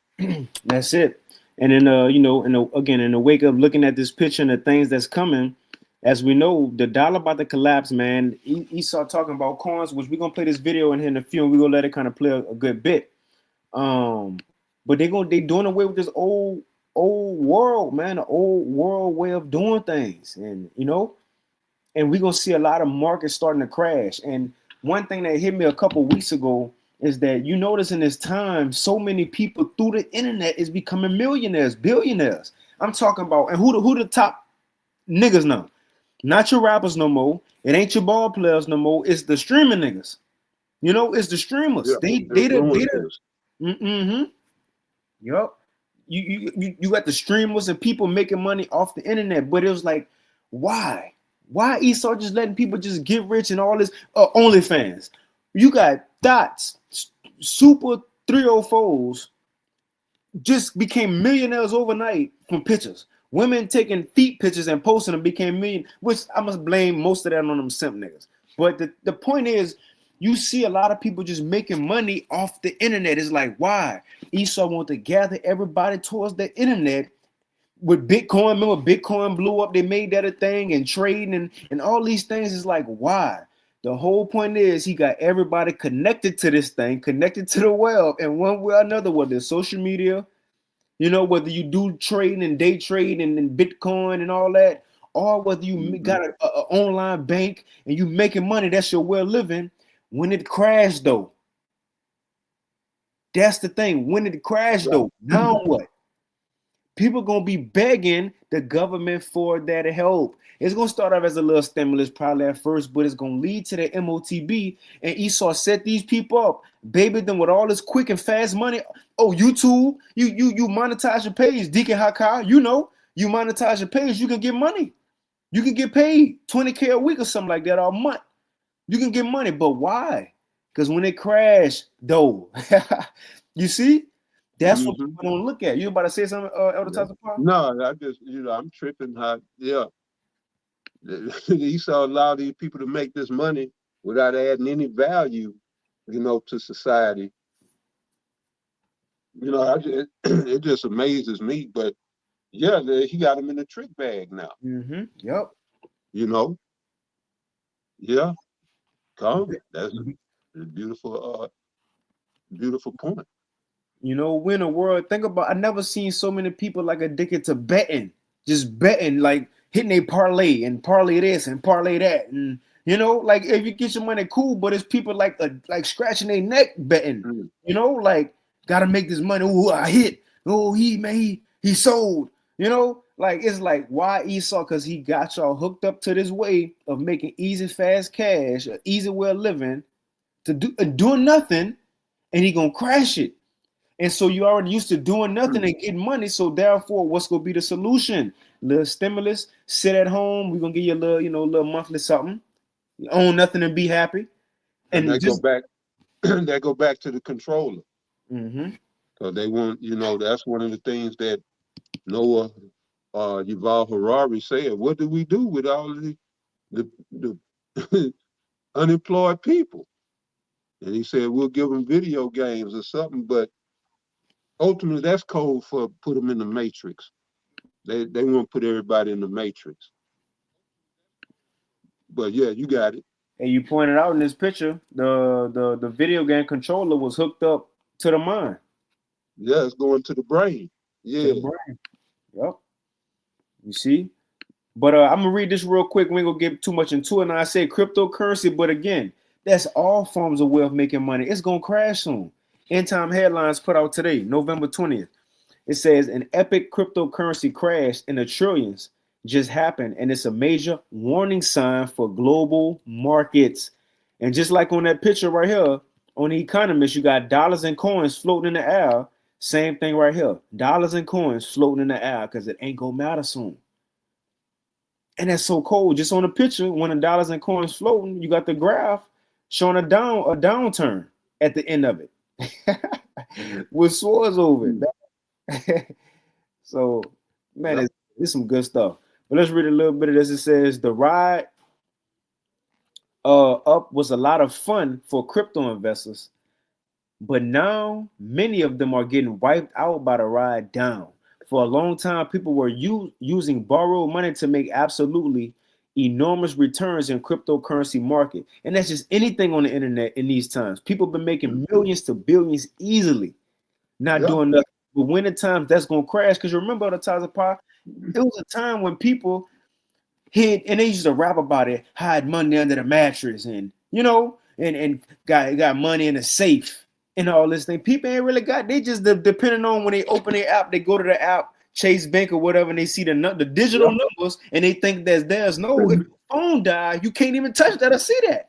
That's it. And then, again, in the wake of looking at this picture and the things that's coming, as we know, the dollar about to collapse, man. Esau talking about coins, which we're going to play this video in here in a few, and we're going to let it kind of play a good bit. But they doing away with this old world, man, the old world way of doing things. And, and we're going to see a lot of markets starting to crash. And one thing that hit me a couple weeks ago is that you notice in this time, so many people through the internet is becoming millionaires, billionaires. I'm talking about, and who the top niggas now? Not your rappers no more. It ain't your ball players no more. It's the streaming niggas. It's the streamers. Yeah, mm-hmm. Yup. You got the streamers and people making money off the internet, but it was like, why? Why Esau just letting people just get rich and all this? OnlyFans. You got Dots, Super 304s just became millionaires overnight from pictures. Women taking feet pictures and posting them became million, which I must blame most of that on them simp niggas. But the point is, you see a lot of people just making money off the internet. It's like, why? Esau want to gather everybody towards the internet with Bitcoin. Remember Bitcoin blew up, they made that a thing, and trading and all these things. Is like, why? The whole point is he got everybody connected to this thing, connected to the web, and one way or another, whether it's social media, whether you do trading and day trade and Bitcoin and all that, or whether you got an online bank and you making money, that's your way of living. When it crashed, though, that's the thing. When it crashed, though, now what? People gonna be begging the government for that help. It's gonna start off as a little stimulus probably at first, but it's gonna lead to the MOTB. And Esau set these people up, baby them with all this quick and fast money. Oh, YouTube, you monetize your page, Deacon Hakar, you monetize your page, you can get money. You can get paid $20K a week or something like that, or a month. You can get money, but why? Because when it crashed, though, you see, that's what people don't look at. You about to say something, Elder Tazapar? No, I just, I'm tripping how, Esau allowed these people to make this money without adding any value, to society. It just amazes me, but yeah, he got them in the trick bag now. Mm-hmm. Yep. Yeah. Come. That's a beautiful, beautiful point. We're in a world, think about, I never seen so many people like addicted to betting, just betting, like hitting a parlay and parlay this and parlay that. And, like if you get your money, cool, but it's people like scratching their neck betting, like got to make this money. Oh, I hit. Oh, he sold, like, it's like, why Esau? Because he got y'all hooked up to this way of making easy, fast cash, an easy way of living, to doing nothing, and he gonna crash it. And so you already used to doing nothing and getting money. So therefore, what's gonna be the solution? Little stimulus, sit at home. We're gonna give you a little, little monthly something. You own nothing and be happy. And they go back. They go back to the controller. Mm-hmm. So they want, that's one of the things that Noah Yuval Harari said. What do we do with all of the unemployed people? And he said, we'll give them video games or something, but ultimately that's code for put them in the matrix. They want to put everybody in the matrix. But yeah, you got it. And you pointed out in this picture, the video game controller was hooked up to the mind. Yeah, it's going to the brain. To Yeah. the brain. Yep. You see? But I'm gonna read this real quick. We ain't gonna get too much into it. And I say cryptocurrency, but again, that's all forms of wealth making money. It's gonna crash soon. End Time Headlines put out today, November 20th. It says an epic cryptocurrency crash in the trillions just happened, and it's a major warning sign for global markets. And just like on that picture right here, on The Economist, you got dollars and coins floating in the air. Same thing right here. Dollars and coins floating in the air because it ain't gonna matter soon. And that's so cold. Just on the picture, when the dollars and coins floating, you got the graph showing a downturn at the end of it. With swords over it. So, man, it's some good stuff. But let's read a little bit of this. It says the ride up was a lot of fun for crypto investors, but now many of them are getting wiped out by the ride down. For a long time, people were using borrowed money to make absolutely enormous returns in cryptocurrency market. And that's just anything on the internet in these times. People have been making millions to billions easily, not doing nothing. But when the times that's going to crash, because you remember the times of power, it was a time when people hid, and they used to rap about it, hide money under the mattress and, you know, and got money in the safe. And all this thing, people ain't really got. They just depending on when they open their app, they go to the app, Chase Bank or whatever, and they see the digital numbers, and they think that's theirs. No, if your phone died, you can't even touch that or see that.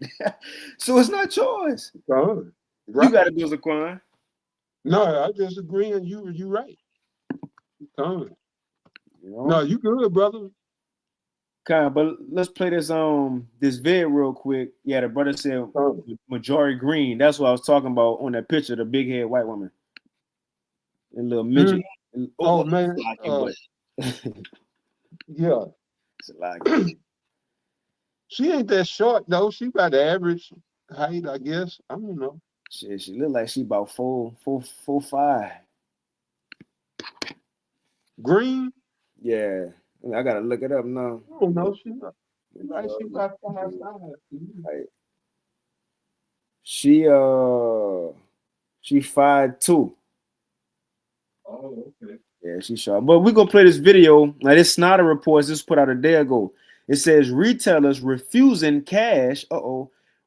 So it's not yours. Right. You got to do Zaquan. No, I just agree, and you right. You know? No, you good, brother. But let's play this this vid real quick. Yeah, the brother said Majority Green. That's what I was talking about on that picture, the big head white woman. And little midget. Oh man. Yeah. She ain't that short though. She about the average height, I guess. I don't know. She look like she about 4'5". Green? Yeah. I gotta look it up now. I don't know. She about 5'5". She 5'2". Oh, okay. Yeah, she's sharp. But we're gonna play this video. Now, this Snyder Reports just put out a day ago. It says retailers refusing cash.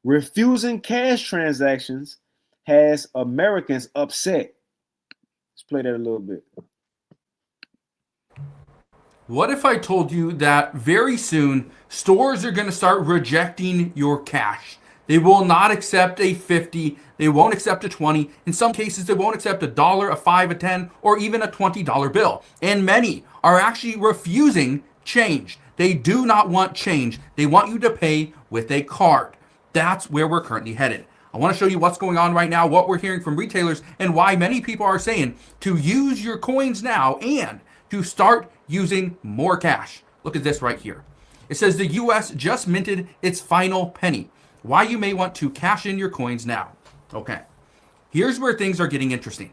Refusing cash transactions has Americans upset. Let's play that a little bit. What if I told you that very soon stores are going to start rejecting your cash? They will not accept a 50. They won't accept a 20. In some cases, they won't accept $1, a $5, a 10, or even a $20 bill. And many are actually refusing change. They do not want change. They want you to pay with a card. That's where we're currently headed. I want to show you what's going on right now, what we're hearing from retailers, and why many people are saying to use your coins now and to start using more cash. Look at this right here. It says the US just minted its final penny. Why you may want to cash in your coins now. Okay, here's where things are getting interesting.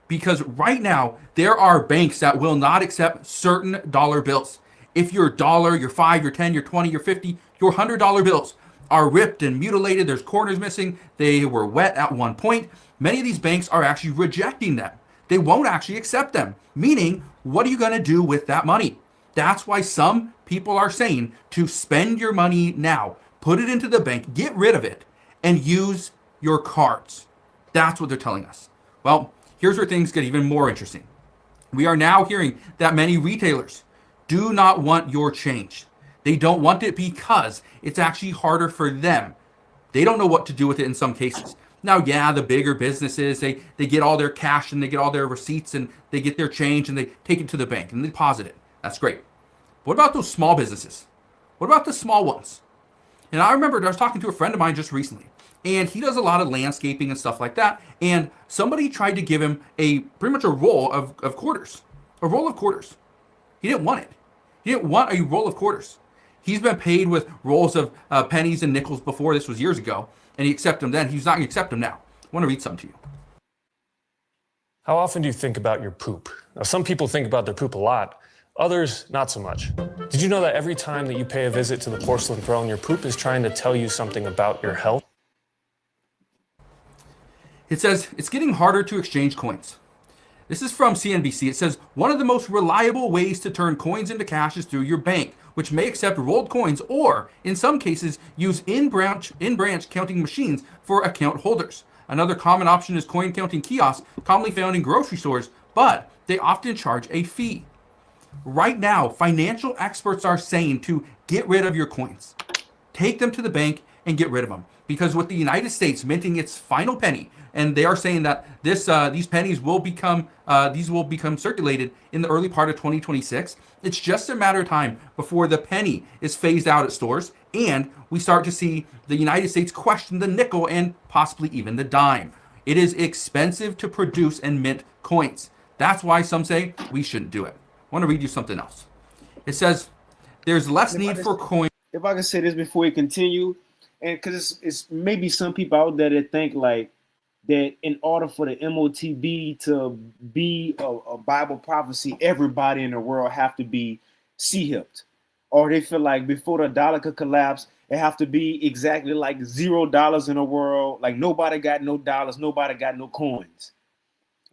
Because right now, there are banks that will not accept certain dollar bills. If your dollar, your 5, your 10, your 20, your 50, your $100 bills are ripped and mutilated, there's corners missing, they were wet at one point, many of these banks are actually rejecting them. They won't actually accept them. Meaning, what are you going to do with that money? That's why some people are saying to spend your money now, put it into the bank, get rid of it, and use your cards. That's what they're telling us. Well, here's where things get even more interesting. We are now hearing that many retailers do not want your change. They don't want it because it's actually harder for them. They don't know what to do with it in some cases. Now, yeah, the bigger businesses, they get all their cash and they get all their receipts and they get their change and they take it to the bank and they deposit it. That's great. What about those small businesses? What about the small ones? And I remember I was talking to a friend of mine just recently, and he does a lot of landscaping and stuff like that. And somebody tried to give him pretty much a roll of quarters, a roll of quarters. He didn't want it. He didn't want a roll of quarters. He's been paid with rolls of pennies and nickels before. This was years ago. And he accepted them then. He's not going to accept them now. I want to read something to you. How often do you think about your poop? Now, some people think about their poop a lot, others not so much. Did you know that every time that you pay a visit to the porcelain throne, your poop is trying to tell you something about your health? It says it's getting harder to exchange coins. This is from CNBC. It says one of the most reliable ways to turn coins into cash is through your bank, which may accept rolled coins or, in some cases, use in-branch counting machines for account holders. Another common option is coin counting kiosks, commonly found in grocery stores, but they often charge a fee. Right now, financial experts are saying to get rid of your coins. Take them to the bank and get rid of them. Because with the United States minting its final penny, and they are saying that these pennies will become circulated in the early part of 2026. It's just a matter of time before the penny is phased out at stores, and we start to see the United States question the nickel and possibly even the dime. It is expensive to produce and mint coins. That's why some say we shouldn't do it. I want to read you something else. It says there's less need for coins. If I can say this before we continue, and because it's maybe some people out there that think like that in order for the MOTB to be a Bible prophecy, everybody in the world have to be C-hipped. Or they feel like before the dollar could collapse, it have to be exactly like $0 in the world. Like nobody got no dollars, nobody got no coins.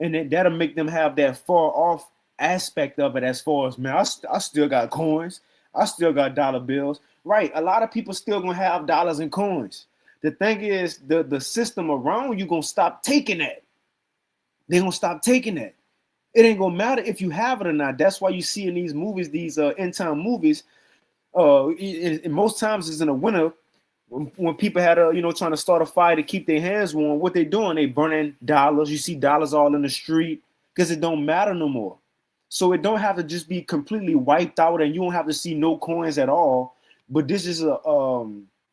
And then that'll make them have that far off aspect of it as far as, man, I still got coins. I still got dollar bills. Right, a lot of people still gonna have dollars and coins. The thing is, the system around you gonna stop taking that. They're gonna stop taking that. It ain't gonna matter if you have it or not. That's why you see in these movies, these end time movies, most times it's in the winter when people had trying to start a fire to keep their hands warm. What they doing? They burning dollars. You see dollars all in the street because it don't matter no more. So it don't have to just be completely wiped out, and you don't have to see no coins at all. But this is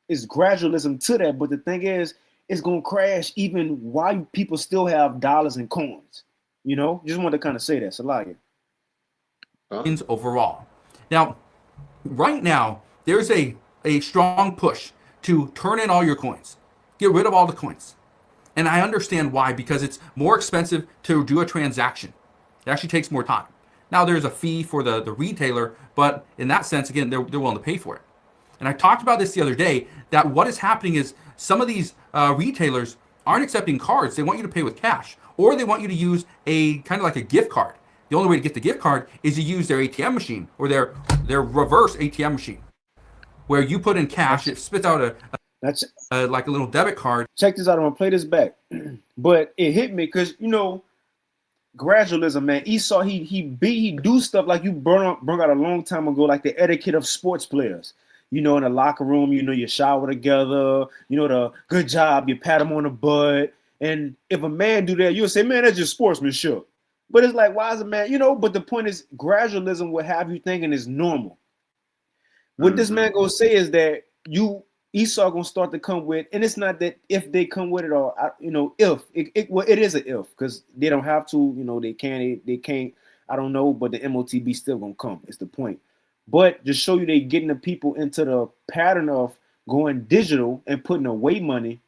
is gradualism to that. But the thing is, it's gonna crash even while people still have dollars and coins. Just wanted to kind of say that. Salakia. Overall. Now, right now, there's a strong push to turn in all your coins. Get rid of all the coins. And I understand why, because it's more expensive to do a transaction. It actually takes more time. Now there's a fee for the retailer, but in that sense, again, they're willing to pay for it. And I talked about this the other day, that what is happening is some of these retailers aren't accepting cards. They want you to pay with cash, or they want you to use a kind of like a gift card. The only way to get the gift card is to use their ATM machine or their reverse ATM machine, where you put in cash, it spits out like a little debit card. Check this out. I'm gonna play this back, but it hit me because gradualism, man. Esau, he do stuff like you brought out a long time ago, like the etiquette of sports players. In the locker room, you shower together, the good job, you pat him on the butt. And if a man do that, you'll say, man, that's just sportsmanship. But it's like, why is a man, but the point is gradualism will have you thinking is normal. What this man gonna say is that Esau gonna start to come with, and it's not that if they come with it or, if, it is an if, because they don't have to, they can't, I don't know, but the MOTB still gonna come, it's the point. But to show you they getting the people into the pattern of going digital and putting away money,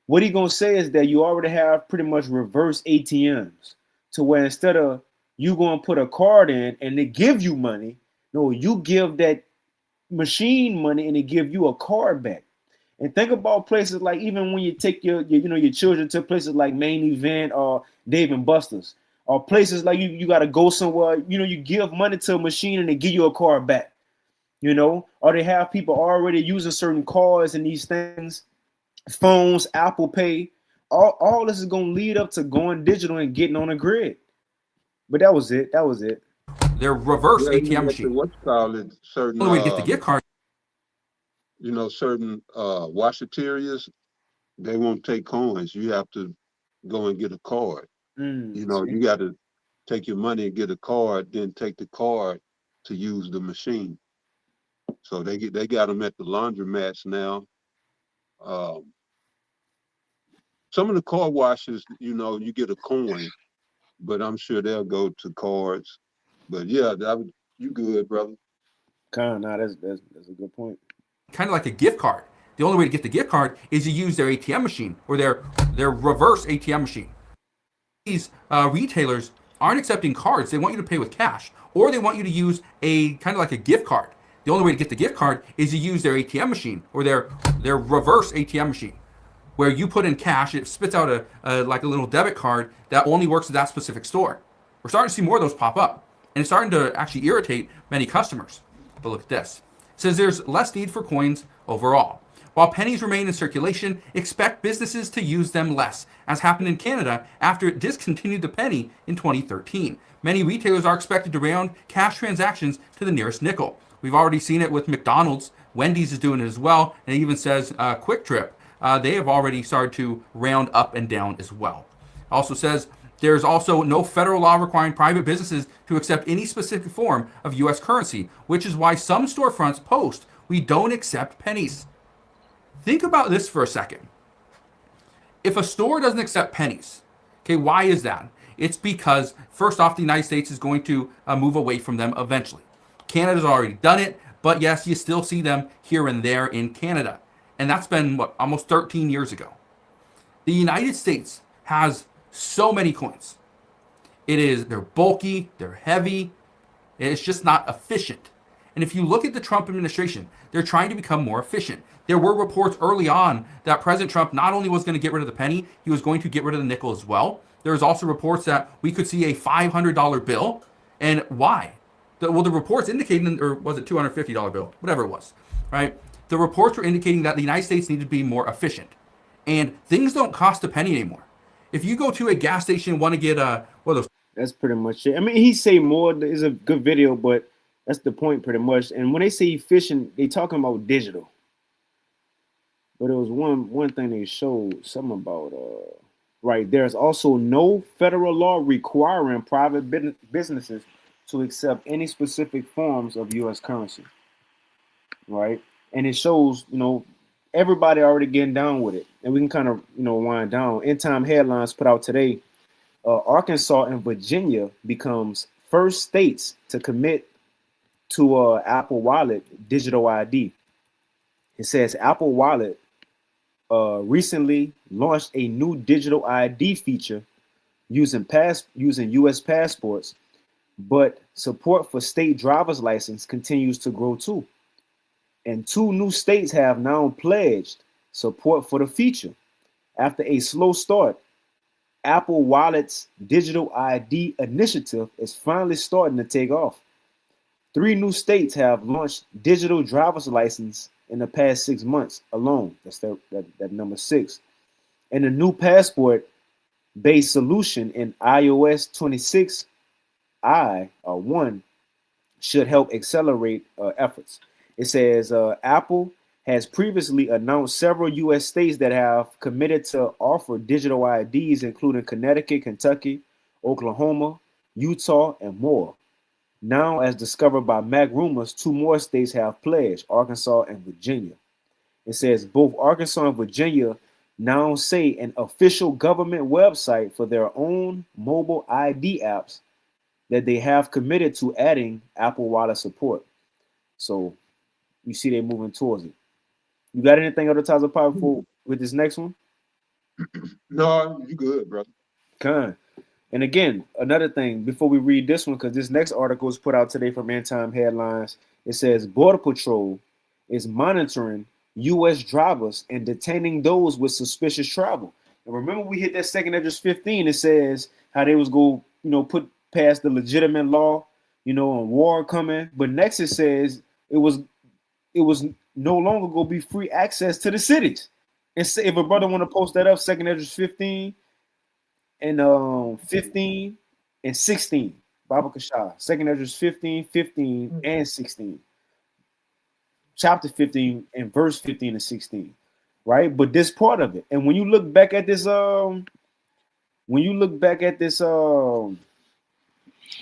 what he gonna say is that you already have pretty much reverse ATMs, to where instead of you going to put a card in and they give you money, no, you give that machine money and they give you a card back. And think about places like, even when you take your children to places like Main Event or Dave and Buster's, or places like you got to go somewhere, you give money to a machine and they give you a card back, or they have people already using certain cards and these things, phones, Apple Pay. All this is going to lead up to going digital and getting on a grid. But that was it. Their reverse ATM machine. What's called certain only way to get the gift card. Certain washaterias, they won't take coins. You have to go and get a card. You got to take your money and get a card, then take the card to use the machine. So they got them at the laundromats now. Some of the car washes, you get a coin, but I'm sure they'll go to cards. But yeah, you good, brother. That's a good point. Kind of like a gift card. The only way to get the gift card is to use their ATM machine or their reverse ATM machine. these retailers aren't accepting cards. They want you to pay with cash, or they want you to use a kind of like a gift card. The only way to get the gift card is to use their ATM machine or their reverse ATM machine, where you put in cash, it spits out like a little debit card that only works at that specific store. We're starting to see more of those pop up, and it's starting to actually irritate many customers. But look at this. It says there's less need for coins overall. While pennies remain in circulation, expect businesses to use them less, as happened in Canada after it discontinued the penny in 2013. Many retailers are expected to round cash transactions to the nearest nickel. We've already seen it with McDonald's. Wendy's is doing it as well, and it even says Quick Trip. They have already started to round up and down as well. It also says there's also no federal law requiring private businesses to accept any specific form of U.S. currency, which is why some storefronts post, "We don't accept pennies." Think about this for a second. If a store doesn't accept pennies, okay, why is that? It's because, first off, the United States is going to move away from them eventually. Canada's already done it, but yes, you still see them here and there in Canada. And that's been, almost 13 years ago. The United States has so many coins. They're bulky, they're heavy, it's just not efficient. And if you look at the Trump administration, they're trying to become more efficient. There were reports early on that President Trump not only was going to get rid of the penny, he was going to get rid of the nickel as well. There's also reports that we could see a $500 bill. And why? The reports indicating, or was it $250 bill? Whatever it was, right? The reports were indicating that the United States needed to be more efficient. And things don't cost a penny anymore. If you go to a gas station and want to get That's pretty much it. I mean, he say more is a good video, but that's the point pretty much. And when they say efficient, they talking about digital. But it was one thing they showed something about right. There's also no federal law requiring private businesses to accept any specific forms of U.S. currency. Right, and it shows everybody already getting down with it, and we can kind of wind down. End Time Headlines put out today. Arkansas and Virginia becomes first states to commit to Apple Wallet digital ID. It says Apple Wallet recently launched a new digital ID feature using U.S. passports, but support for state driver's license continues to grow too. And 2 new states have now pledged support for the feature. After a slow start, Apple Wallet's digital ID initiative is finally starting to take off. 3 new states have launched digital driver's license in the past 6 months alone. That's that number 6. And a new passport-based solution in iOS 26i1 should help accelerate efforts. It says Apple has previously announced several U.S. states that have committed to offer digital IDs, including Connecticut, Kentucky, Oklahoma, Utah, and more. Now, as discovered by Mac Rumors, 2 more states have pledged, Arkansas and Virginia. It says both Arkansas and Virginia now say an official government website for their own mobile ID apps that they have committed to adding Apple Wallet support. So you see they're moving towards it. You got anything other times of powerful with this next one? No, you good, brother. Kind. And again, another thing before we read this one, because this next article is put out today from End Time Headlines. It says Border Patrol is monitoring U.S. drivers and detaining those with suspicious travel. And remember, we hit that second address 15. It says how they was go, put past the legitimate law, on war coming. But next it says it was no longer going to be free access to the cities. And say if a brother want to post that up, second address 15 and 15 and 16. Baba Kashah. Second address 15, 15, and 16. Chapter 15 and verse 15 and 16. Right? But this part of it. And when you look back at this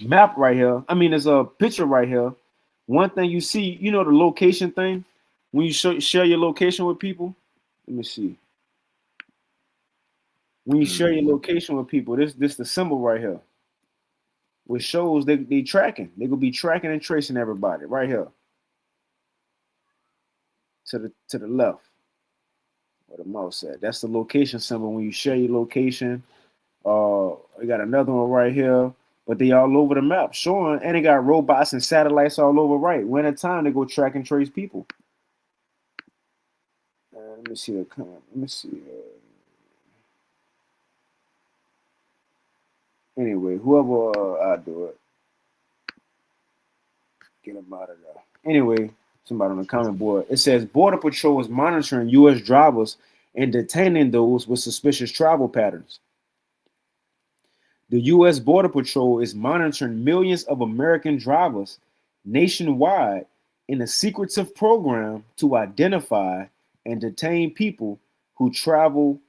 map right here, there's a picture right here. One thing you see, the location thing, when you share your location with people, let me see. When you share your location with people, this the symbol right here, which shows they tracking. They're gonna be tracking and tracing everybody right here. To the left, where the mouse at. That's the location symbol when you share your location We got another one right here, but they all over the map showing, and they got robots and satellites all over. Right, when it's time to go track and trace people. Let me see the comment. Let me see. Anyway, whoever I do it, get them out of there. Anyway, somebody on the comment board. It says Border Patrol is monitoring U.S. drivers and detaining those with suspicious travel patterns. The U.S. Border Patrol is monitoring millions of American drivers nationwide in a secretive program to identify and detain people whose travel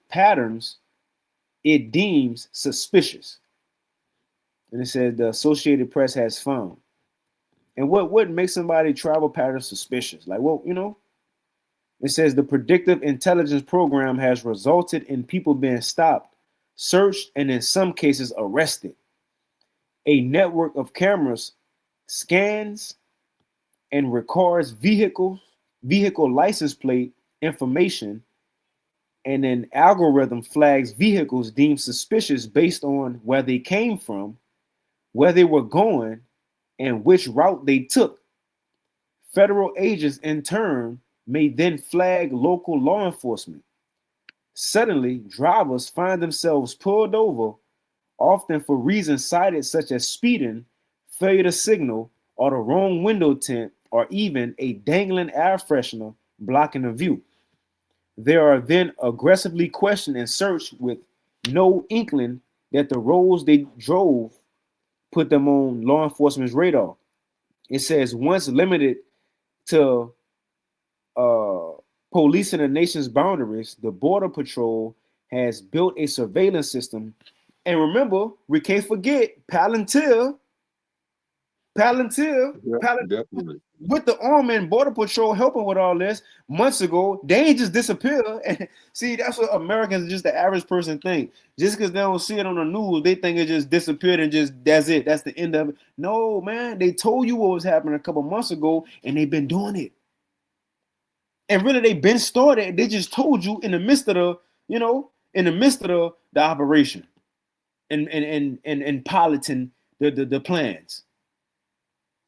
patterns it deems suspicious. And it says the Associated Press has found. And what makes somebody travel pattern suspicious? Like, well, it says the predictive intelligence program has resulted in people being stopped, searched, and in some cases arrested. A network of cameras scans and records vehicle license plate information, and an algorithm flags vehicles deemed suspicious based on where they came from, where they were going, and which route they took. Federal agents, in turn, may then flag local law enforcement. Suddenly, drivers find themselves pulled over, often for reasons cited such as speeding, failure to signal, or the wrong window tint, or even a dangling air freshener blocking the view. They are then aggressively questioned and searched with no inkling that the roads they drove put them on law enforcement's radar. It says once limited to policing the nation's boundaries, the Border Patrol has built a surveillance system. And remember, we can't forget Palantir. Definitely. With the Army and Border Patrol helping with all this months ago, they ain't just disappear. And see, that's what Americans, just the average person, think. Just because they don't see it on the news, they think it just disappeared and just that's it. That's the end of it. No, man, they told you what was happening a couple months ago, and they've been doing it. And really, they've been started. They just told you in the midst of the operation and piloting the plans.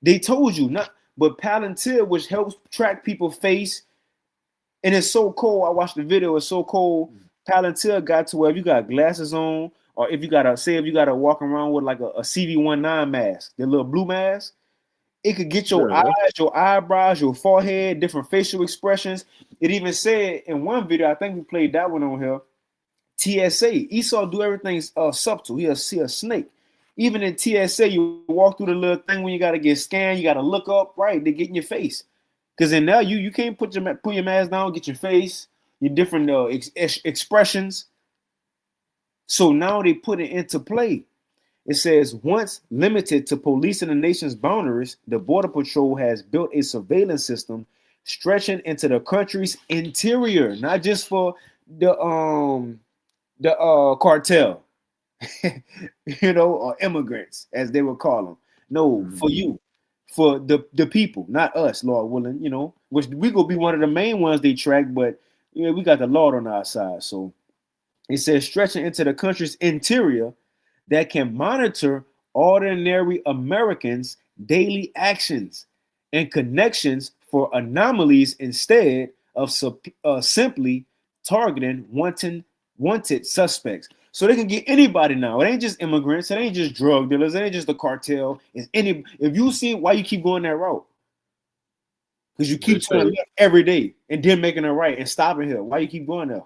They told you not, but Palantir, which helps track people's face, and it's so cold. I watched the video. It's so cold. Palantir got to where if you got glasses on, or if you gotta walk around with like a CV19 mask, the little blue mask, it could get your eyes, your eyebrows, your forehead, different facial expressions. It even said in one video, I think we played that one on here. TSA, Esau do everything subtle. He'll see a snake. Even in TSA, you walk through the little thing when you got to get scanned, you got to look up, right? They get in your face. Because in now you can't put your mask down, get your face, your different expressions. So now they put it into play. It says, once limited to policing the nation's boundaries, the Border Patrol has built a surveillance system stretching into the country's interior, not just for the cartel. Or immigrants, as they would call them. No, for you, for the people, not us, Lord willing, which we gonna be one of the main ones they track, but we got the Lord on our side. So it says stretching into the country's interior that can monitor ordinary Americans' daily actions and connections for anomalies instead of simply targeting wanted suspects. So they can get anybody now. It ain't just immigrants. It ain't just drug dealers. It ain't just the cartel. It's any. If you see why you keep going that route, because you keep turning left every day and then making it right and stopping here. Why you keep going there?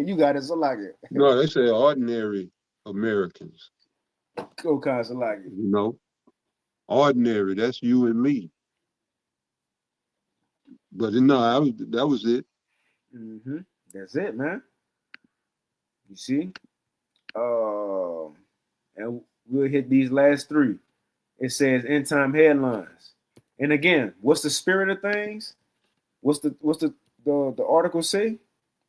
You got it, so like it. No, they say ordinary Americans. Go cause like it. Ordinary. That's you and me. But no, that was it. Mm-hmm. That's it, man. You see. And we'll hit these last three. It says end time headlines. And again, what's the spirit of things? What's the article say?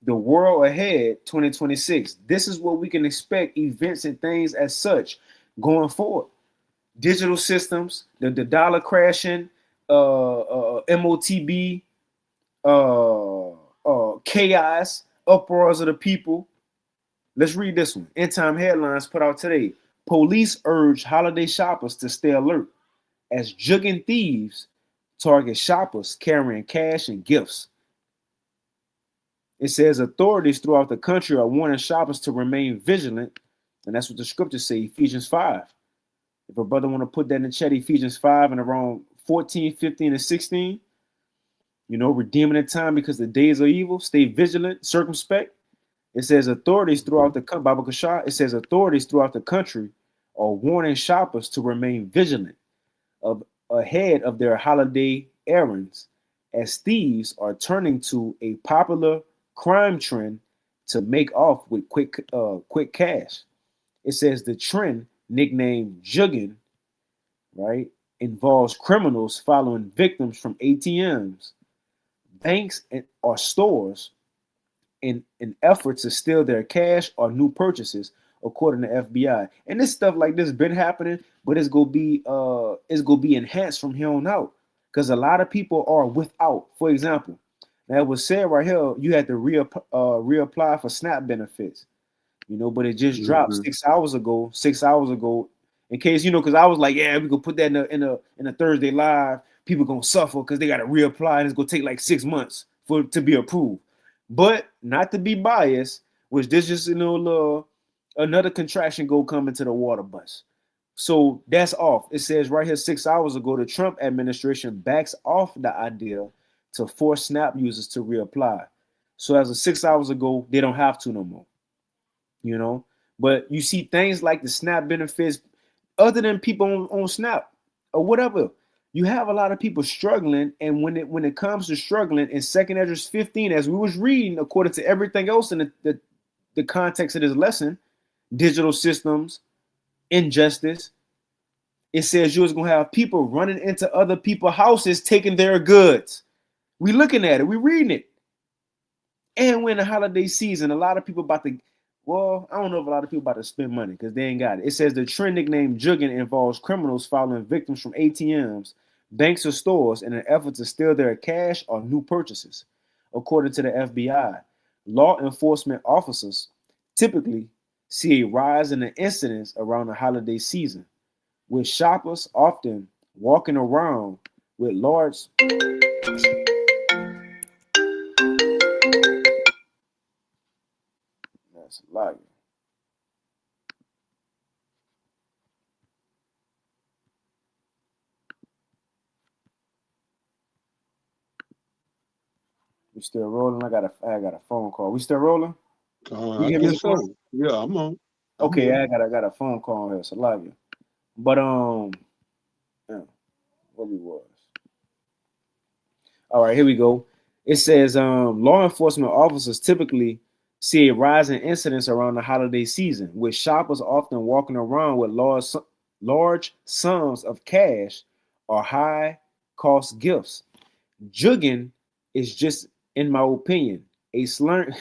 The world ahead 2026. This is what we can expect, events and things as such going forward. Digital systems, the dollar crashing, MOTB, chaos, uproars of the people. Let's read this one. End time headlines put out today. Police urge holiday shoppers to stay alert as jugging thieves target shoppers carrying cash and gifts. It says authorities throughout the country are warning shoppers to remain vigilant, and that's what the scriptures say, Ephesians 5. If a brother want to put that in the chat, Ephesians 5 and around 14, 15, and 16, redeeming the time because the days are evil, stay vigilant, circumspect. It says authorities throughout the country, Baba Kashar, it says authorities throughout the country are warning shoppers to remain vigilant ahead of their holiday errands as thieves are turning to a popular crime trend to make off with quick cash. It says the trend, nicknamed jugging, right, involves criminals following victims from ATMs, banks, or stores in an effort to steal their cash or new purchases, according to FBI. And this stuff like this been happening, but it's gonna be enhanced from here on out because a lot of people are without. For example, now it was said right here you had to reapply for SNAP benefits, but it just dropped 6 hours ago. 6 hours ago, in case because I was like, yeah, we could put that in a Thursday live. People gonna suffer because they gotta reapply, and it's gonna take like 6 months for it to be approved. But not to be biased, which this just another contraction go come into the water bus. So that's off. It says right here 6 hours ago, the Trump administration backs off the idea to force SNAP users to reapply. So as of 6 hours ago, they don't have to no more. But you see things like the SNAP benefits, other than people on SNAP or whatever. You have a lot of people struggling, and when it comes to struggling in 2nd Esdras 15, as we was reading, according to everything else in the context of this lesson, digital systems, injustice, it says you was gonna have people running into other people's houses taking their goods. We looking at it, we reading it, and when the holiday season, a lot of people about to. Well, I don't know if a lot of people about to spend money because they ain't got it. It says the trend nicknamed jugging involves criminals following victims from ATMs, banks, or stores in an effort to steal their cash or new purchases. According to the FBI, law enforcement officers typically see a rise in the incidents around the holiday season, with shoppers often walking around with large that's a lie. We still rolling? I got a phone call. We still rolling? I guess so. Yeah, I'm on. Okay, I got a phone call here, so love you. But what we was. All right, here we go. It says law enforcement officers typically see a rise in incidents around the holiday season, with shoppers often walking around with large sums of cash or high-cost gifts. Jugging is just, in my opinion, a slang.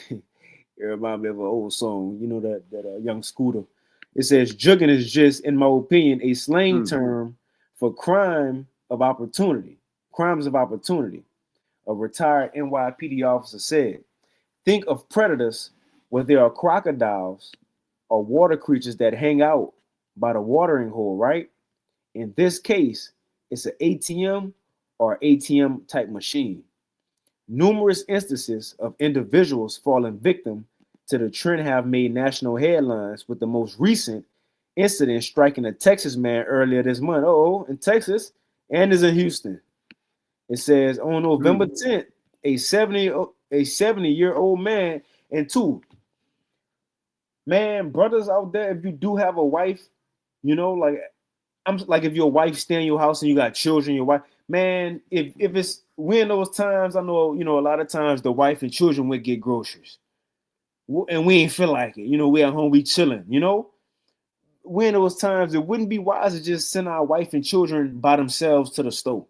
It reminds me of an old song, that young Scooter. It says jugging is just, in my opinion, a slang term for crimes of opportunity. A retired NYPD officer said. Think of predators where there are crocodiles or water creatures that hang out by the watering hole, right? In this case, it's an ATM or ATM type machine. Numerous instances of individuals falling victim to the trend have made national headlines, with the most recent incident striking a Texas man earlier this month. In Texas, and is in Houston. It says on November 10th, a 70-year-old man and two brothers out there. If you do have a wife, if your wife stay in your house and you got children, your wife, man, if it's we in those times, I know, a lot of times the wife and children would get groceries. And we ain't feel like it. We at home, we chilling, We in those times, it wouldn't be wise to just send our wife and children by themselves to the store.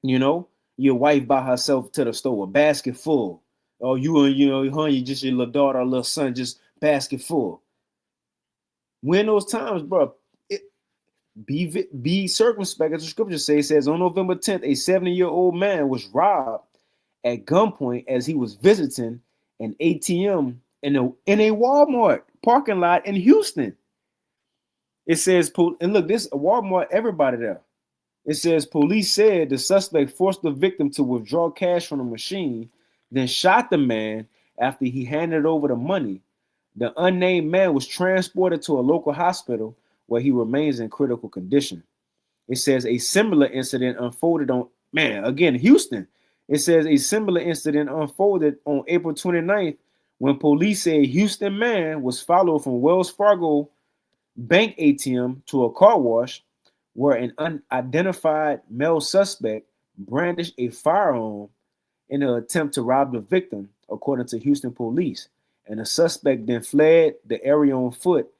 Your wife by herself to the store, a basket full. Or you and just your little daughter or little son, just basket full. We in those times, bro, be circumspect, as the scripture says on November 10th, a 70-year-old man was robbed at gunpoint as he was visiting an ATM in a Walmart parking lot in Houston. It says, and look, this Walmart, everybody there. It says police said the suspect forced the victim to withdraw cash from the machine, then shot the man after he handed over the money. The unnamed man was transported to a local hospital where he remains in critical condition. It says a similar incident unfolded Houston. It says a similar incident unfolded on April 29th when police say a Houston man was followed from Wells Fargo bank ATM to a car wash where an unidentified male suspect brandished a firearm in an attempt to rob the victim, according to Houston police. And the suspect then fled the area on foot,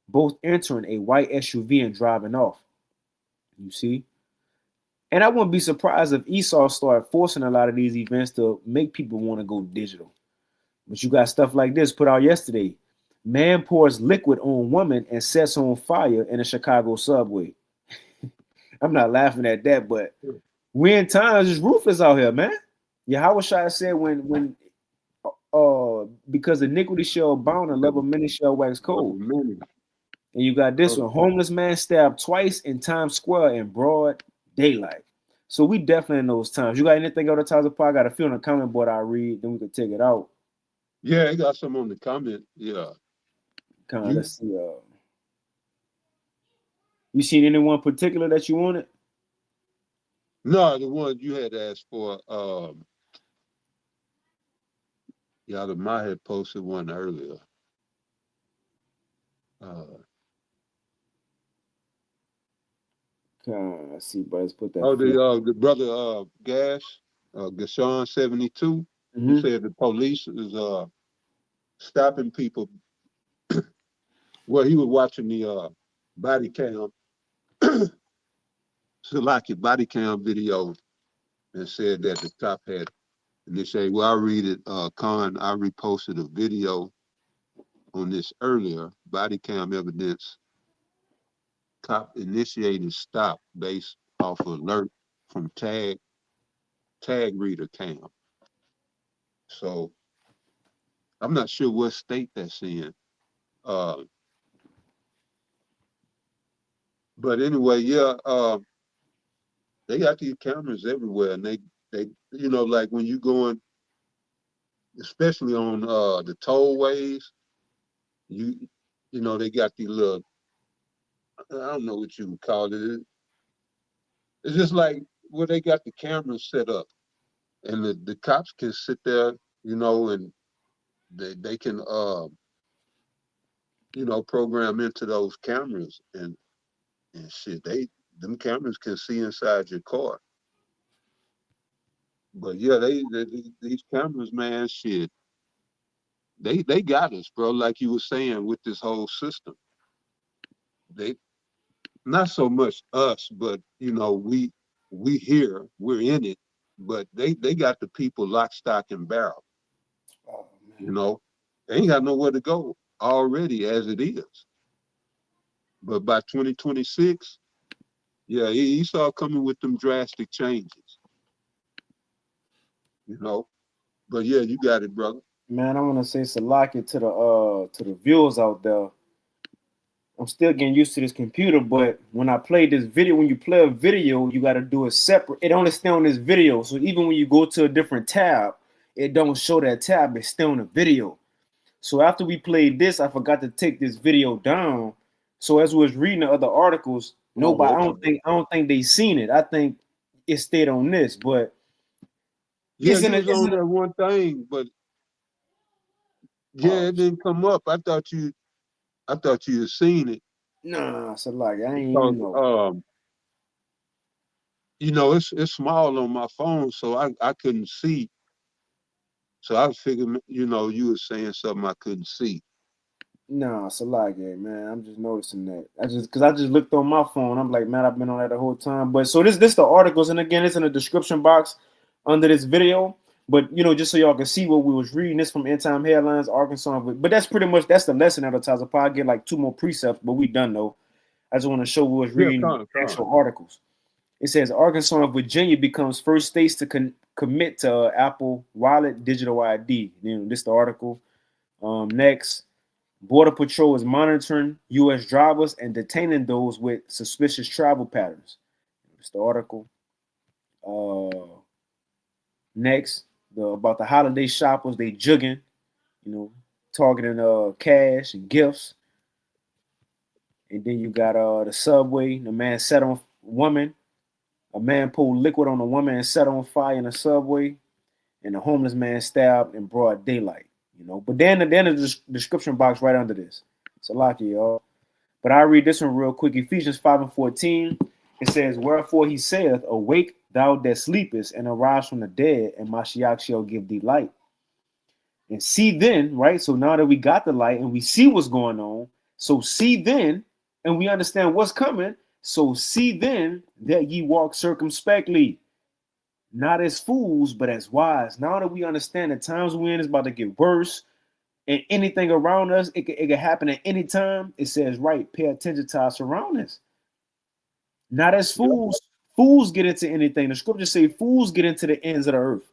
both entering a white SUV and driving off. You see? And I wouldn't be surprised if Esau started forcing a lot of these events to make people want to go digital. But you got stuff like this put out yesterday. Man pours liquid on woman and sets on fire in a Chicago subway. I'm not laughing at that, but we in times is ruthless out here, man. Yahweh Shai said when because iniquity shall abound and love of many shall wax cold. And you got this one: homeless man stabbed twice in Times Square in broad daylight. So we definitely in those times. You got anything on the Taza Pod? I got a few on the comment board I'll read, then we can take it out. Yeah, I got some on the comment. Yeah. Let's see. You seen anyone particular that you wanted? No, the one you had asked for. Yadamah had posted one earlier. Let's see, but let's put that. The brother Gashawn 72. He said the police is stopping people. Well, he was watching the body cam, Salaki body cam video, and said that the cop had. And they say, well, I read it, Khan, I reposted a video on this earlier, body cam evidence. Cop initiated stop based off alert from tag reader cam. So I'm not sure what state that's in. But anyway, yeah, they got these cameras everywhere, and they like when you going, especially on the tollways, they got these little, I don't know what you would call it. It's just like where they got the cameras set up, and the cops can sit there, and they can program into those cameras and shit. Them cameras can see inside your car. But yeah, these cameras, man, shit. They got us, bro. Like you were saying with this whole system. They not so much us, but we here, we're in it. But they got the people lock, stock, and barrel. Oh, man. They ain't got nowhere to go already as it is. But by 2026, yeah, he saw coming with them drastic changes. But yeah, you got it, brother. Man, I want to say Salaki to the viewers out there. I'm still getting used to this computer, but when I play this video, when you play a video, you got to do it separate. It only stay on this video. So even when you go to a different tab, it don't show that tab. It's still on the video. So after we played this, I forgot to take this video down. So as we was reading the other articles, nobody, I don't think they seen it. I think it stayed on this, but yeah, it was on that one thing, but yeah, it didn't come up. I thought you had seen it. Nah, so like I ain't even know. It's small on my phone, so I couldn't see. So I figured, you were saying something I couldn't see. Nah, so like, man, I'm just noticing that. I just looked on my phone. I'm like, man, I've been on that the whole time. But so this the articles, and again, it's in the description box under this video. But just so y'all can see what we was reading, this from End Time Headlines, Arkansas. But that's pretty much the lesson out of Taza Pod. I get like 2 more precepts, but we done though. I just want to show we was reading actual articles. It says Arkansas and Virginia becomes first states to commit to Apple Wallet digital ID. This the article. Next, Border Patrol is monitoring U.S. drivers and detaining those with suspicious travel patterns. It's the article. Next, about the holiday shoppers, they jugging, targeting cash and gifts. And then you got the subway. The man set on woman. A man poured liquid on a woman and set on fire in a subway. And the homeless man stabbed in broad daylight. But then the description box right under this. It's a lot, y'all. But I read this one real quick. Ephesians 5:14. It says, "Wherefore he saith, Awake, thou that sleepest, and arise from the dead, and Mashiach shall give thee light." And see then, right? So now that we got the light and we see what's going on, so see then, and we understand what's coming. So see then that ye walk circumspectly, not as fools, but as wise. Now that we understand the times we're in is about to get worse, and anything around us, it could happen at any time. It says, right, pay attention to our surroundings. Not as fools. Fools get into anything. The scriptures say fools get into the ends of the earth.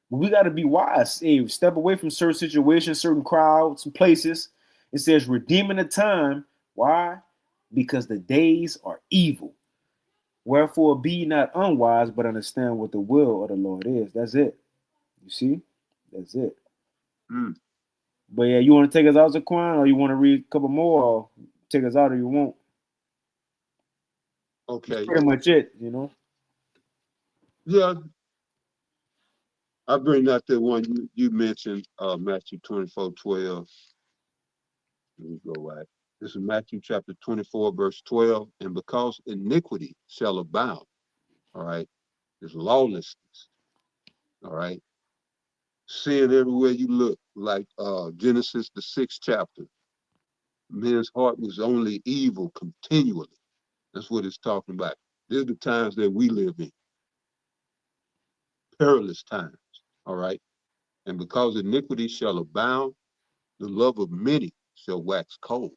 But we got to be wise. Hey, step away from certain situations, certain crowds, and places. It says redeeming the time. Why? Because the days are evil. Wherefore be not unwise, but understand what the will of the Lord is. That's it. You see? That's it. But yeah, you want to take us out, Zaquan, or you want to read a couple more, or take us out, or you won't? Okay. That's pretty much it, Yeah. I bring out the one you mentioned, Matthew 24:12. Let me go right. This is Matthew chapter 24, verse 12. And because iniquity shall abound, all right, there's lawlessness, all right, sin everywhere you look, like Genesis, the 6th chapter. Man's heart was only evil continually. That's what it's talking about. These are the times that we live in. Perilous times, all right? And because iniquity shall abound, the love of many shall wax cold,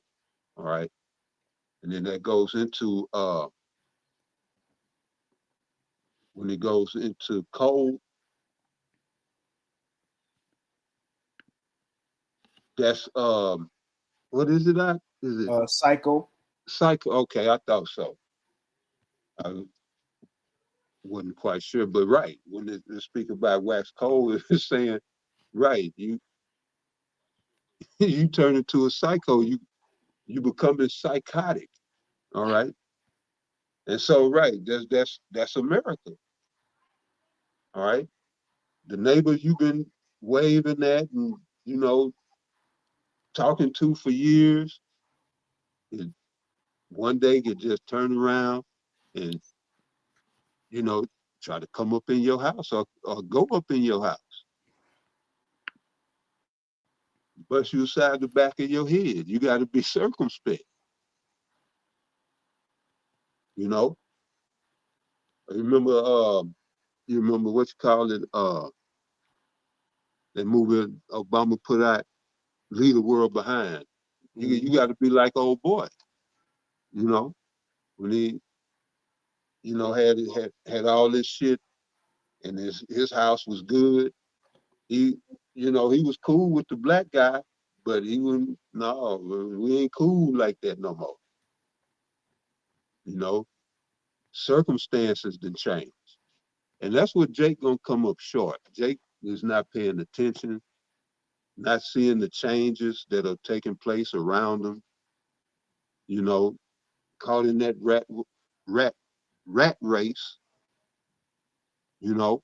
all right? And then that goes into, when it goes into cold, that's, what is it at? Is it? Psycho. Psycho, okay, I thought so. I wasn't quite sure, but right, when they speak about wax cold, it's saying, right, you you turn into a psycho, you becoming psychotic, all right? And so, right, that's America, all right? The neighbors you've been waving at and, talking to for years, one day could just turn around and, try to come up in your house or go up in your house. Bust you aside the back of your head. You got to be circumspect. I remember, you remember what you call it, that movie Obama put out, Leave the World Behind. You got to be like old boy, when he, had all this shit and his house was good. He, he was cool with the black guy, but he wouldn't, no, we ain't cool like that no more. Circumstances done changed. And that's what Jake gonna come up short. Jake is not paying attention, not seeing the changes that are taking place around him, caught in that rat race, and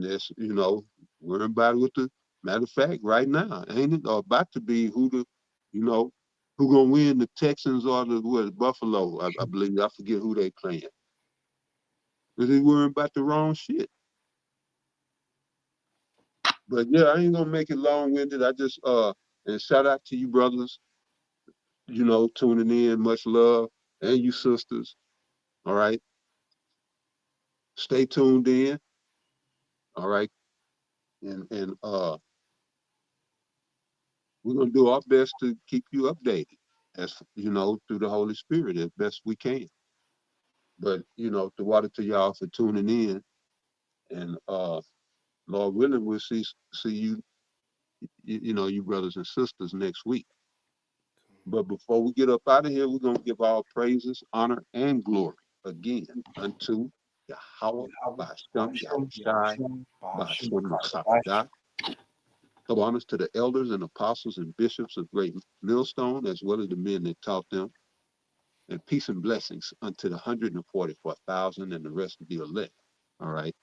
it's, worrying about it with the matter of fact right now, ain't it? Or about to be who gonna win, the Texans or the Buffalo, I believe. I forget who they playing. But they worrying about the wrong shit. But yeah, I ain't gonna make it long-winded. I just and shout out to you brothers, tuning in, much love, and you sisters. All right. Stay tuned in. All right. And we're gonna do our best to keep you updated, as through the Holy Spirit as best we can. But the water to y'all for tuning in, and Lord willing, we'll see you you brothers and sisters next week. But before we get up out of here, we're going to give all praises, honor, and glory again unto Yahweh, Ba'ashem, Yahushai, Ba'ashem, Mashiach. Give honors to the elders and apostles and bishops of Great Millstone, as well as the men that taught them. And peace and blessings unto the 144,000 and the rest of the elect. All right.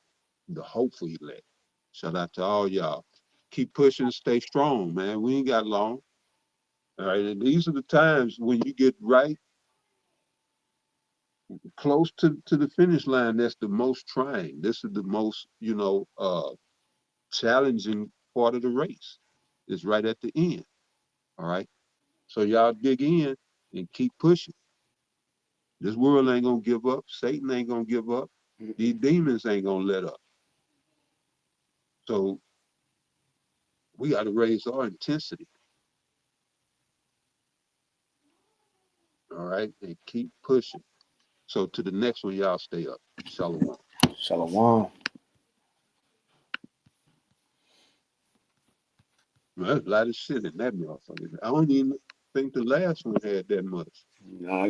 The hopeful elect. Shout out to all y'all. Keep pushing, stay strong, man. We ain't got long. All right. And these are the times when you get right close to the finish line. That's the most trying. This is the most, challenging part of the race. It's right at the end. All right. So y'all dig in and keep pushing. This world ain't gonna give up. Satan ain't gonna give up. These demons ain't gonna let up. So we got to raise our intensity. All right, and keep pushing. So to the next one, y'all stay up. Shalom. Shalom. Well, there's a lot of shit in that motherfucker. I don't even think the last one had that much. Nah,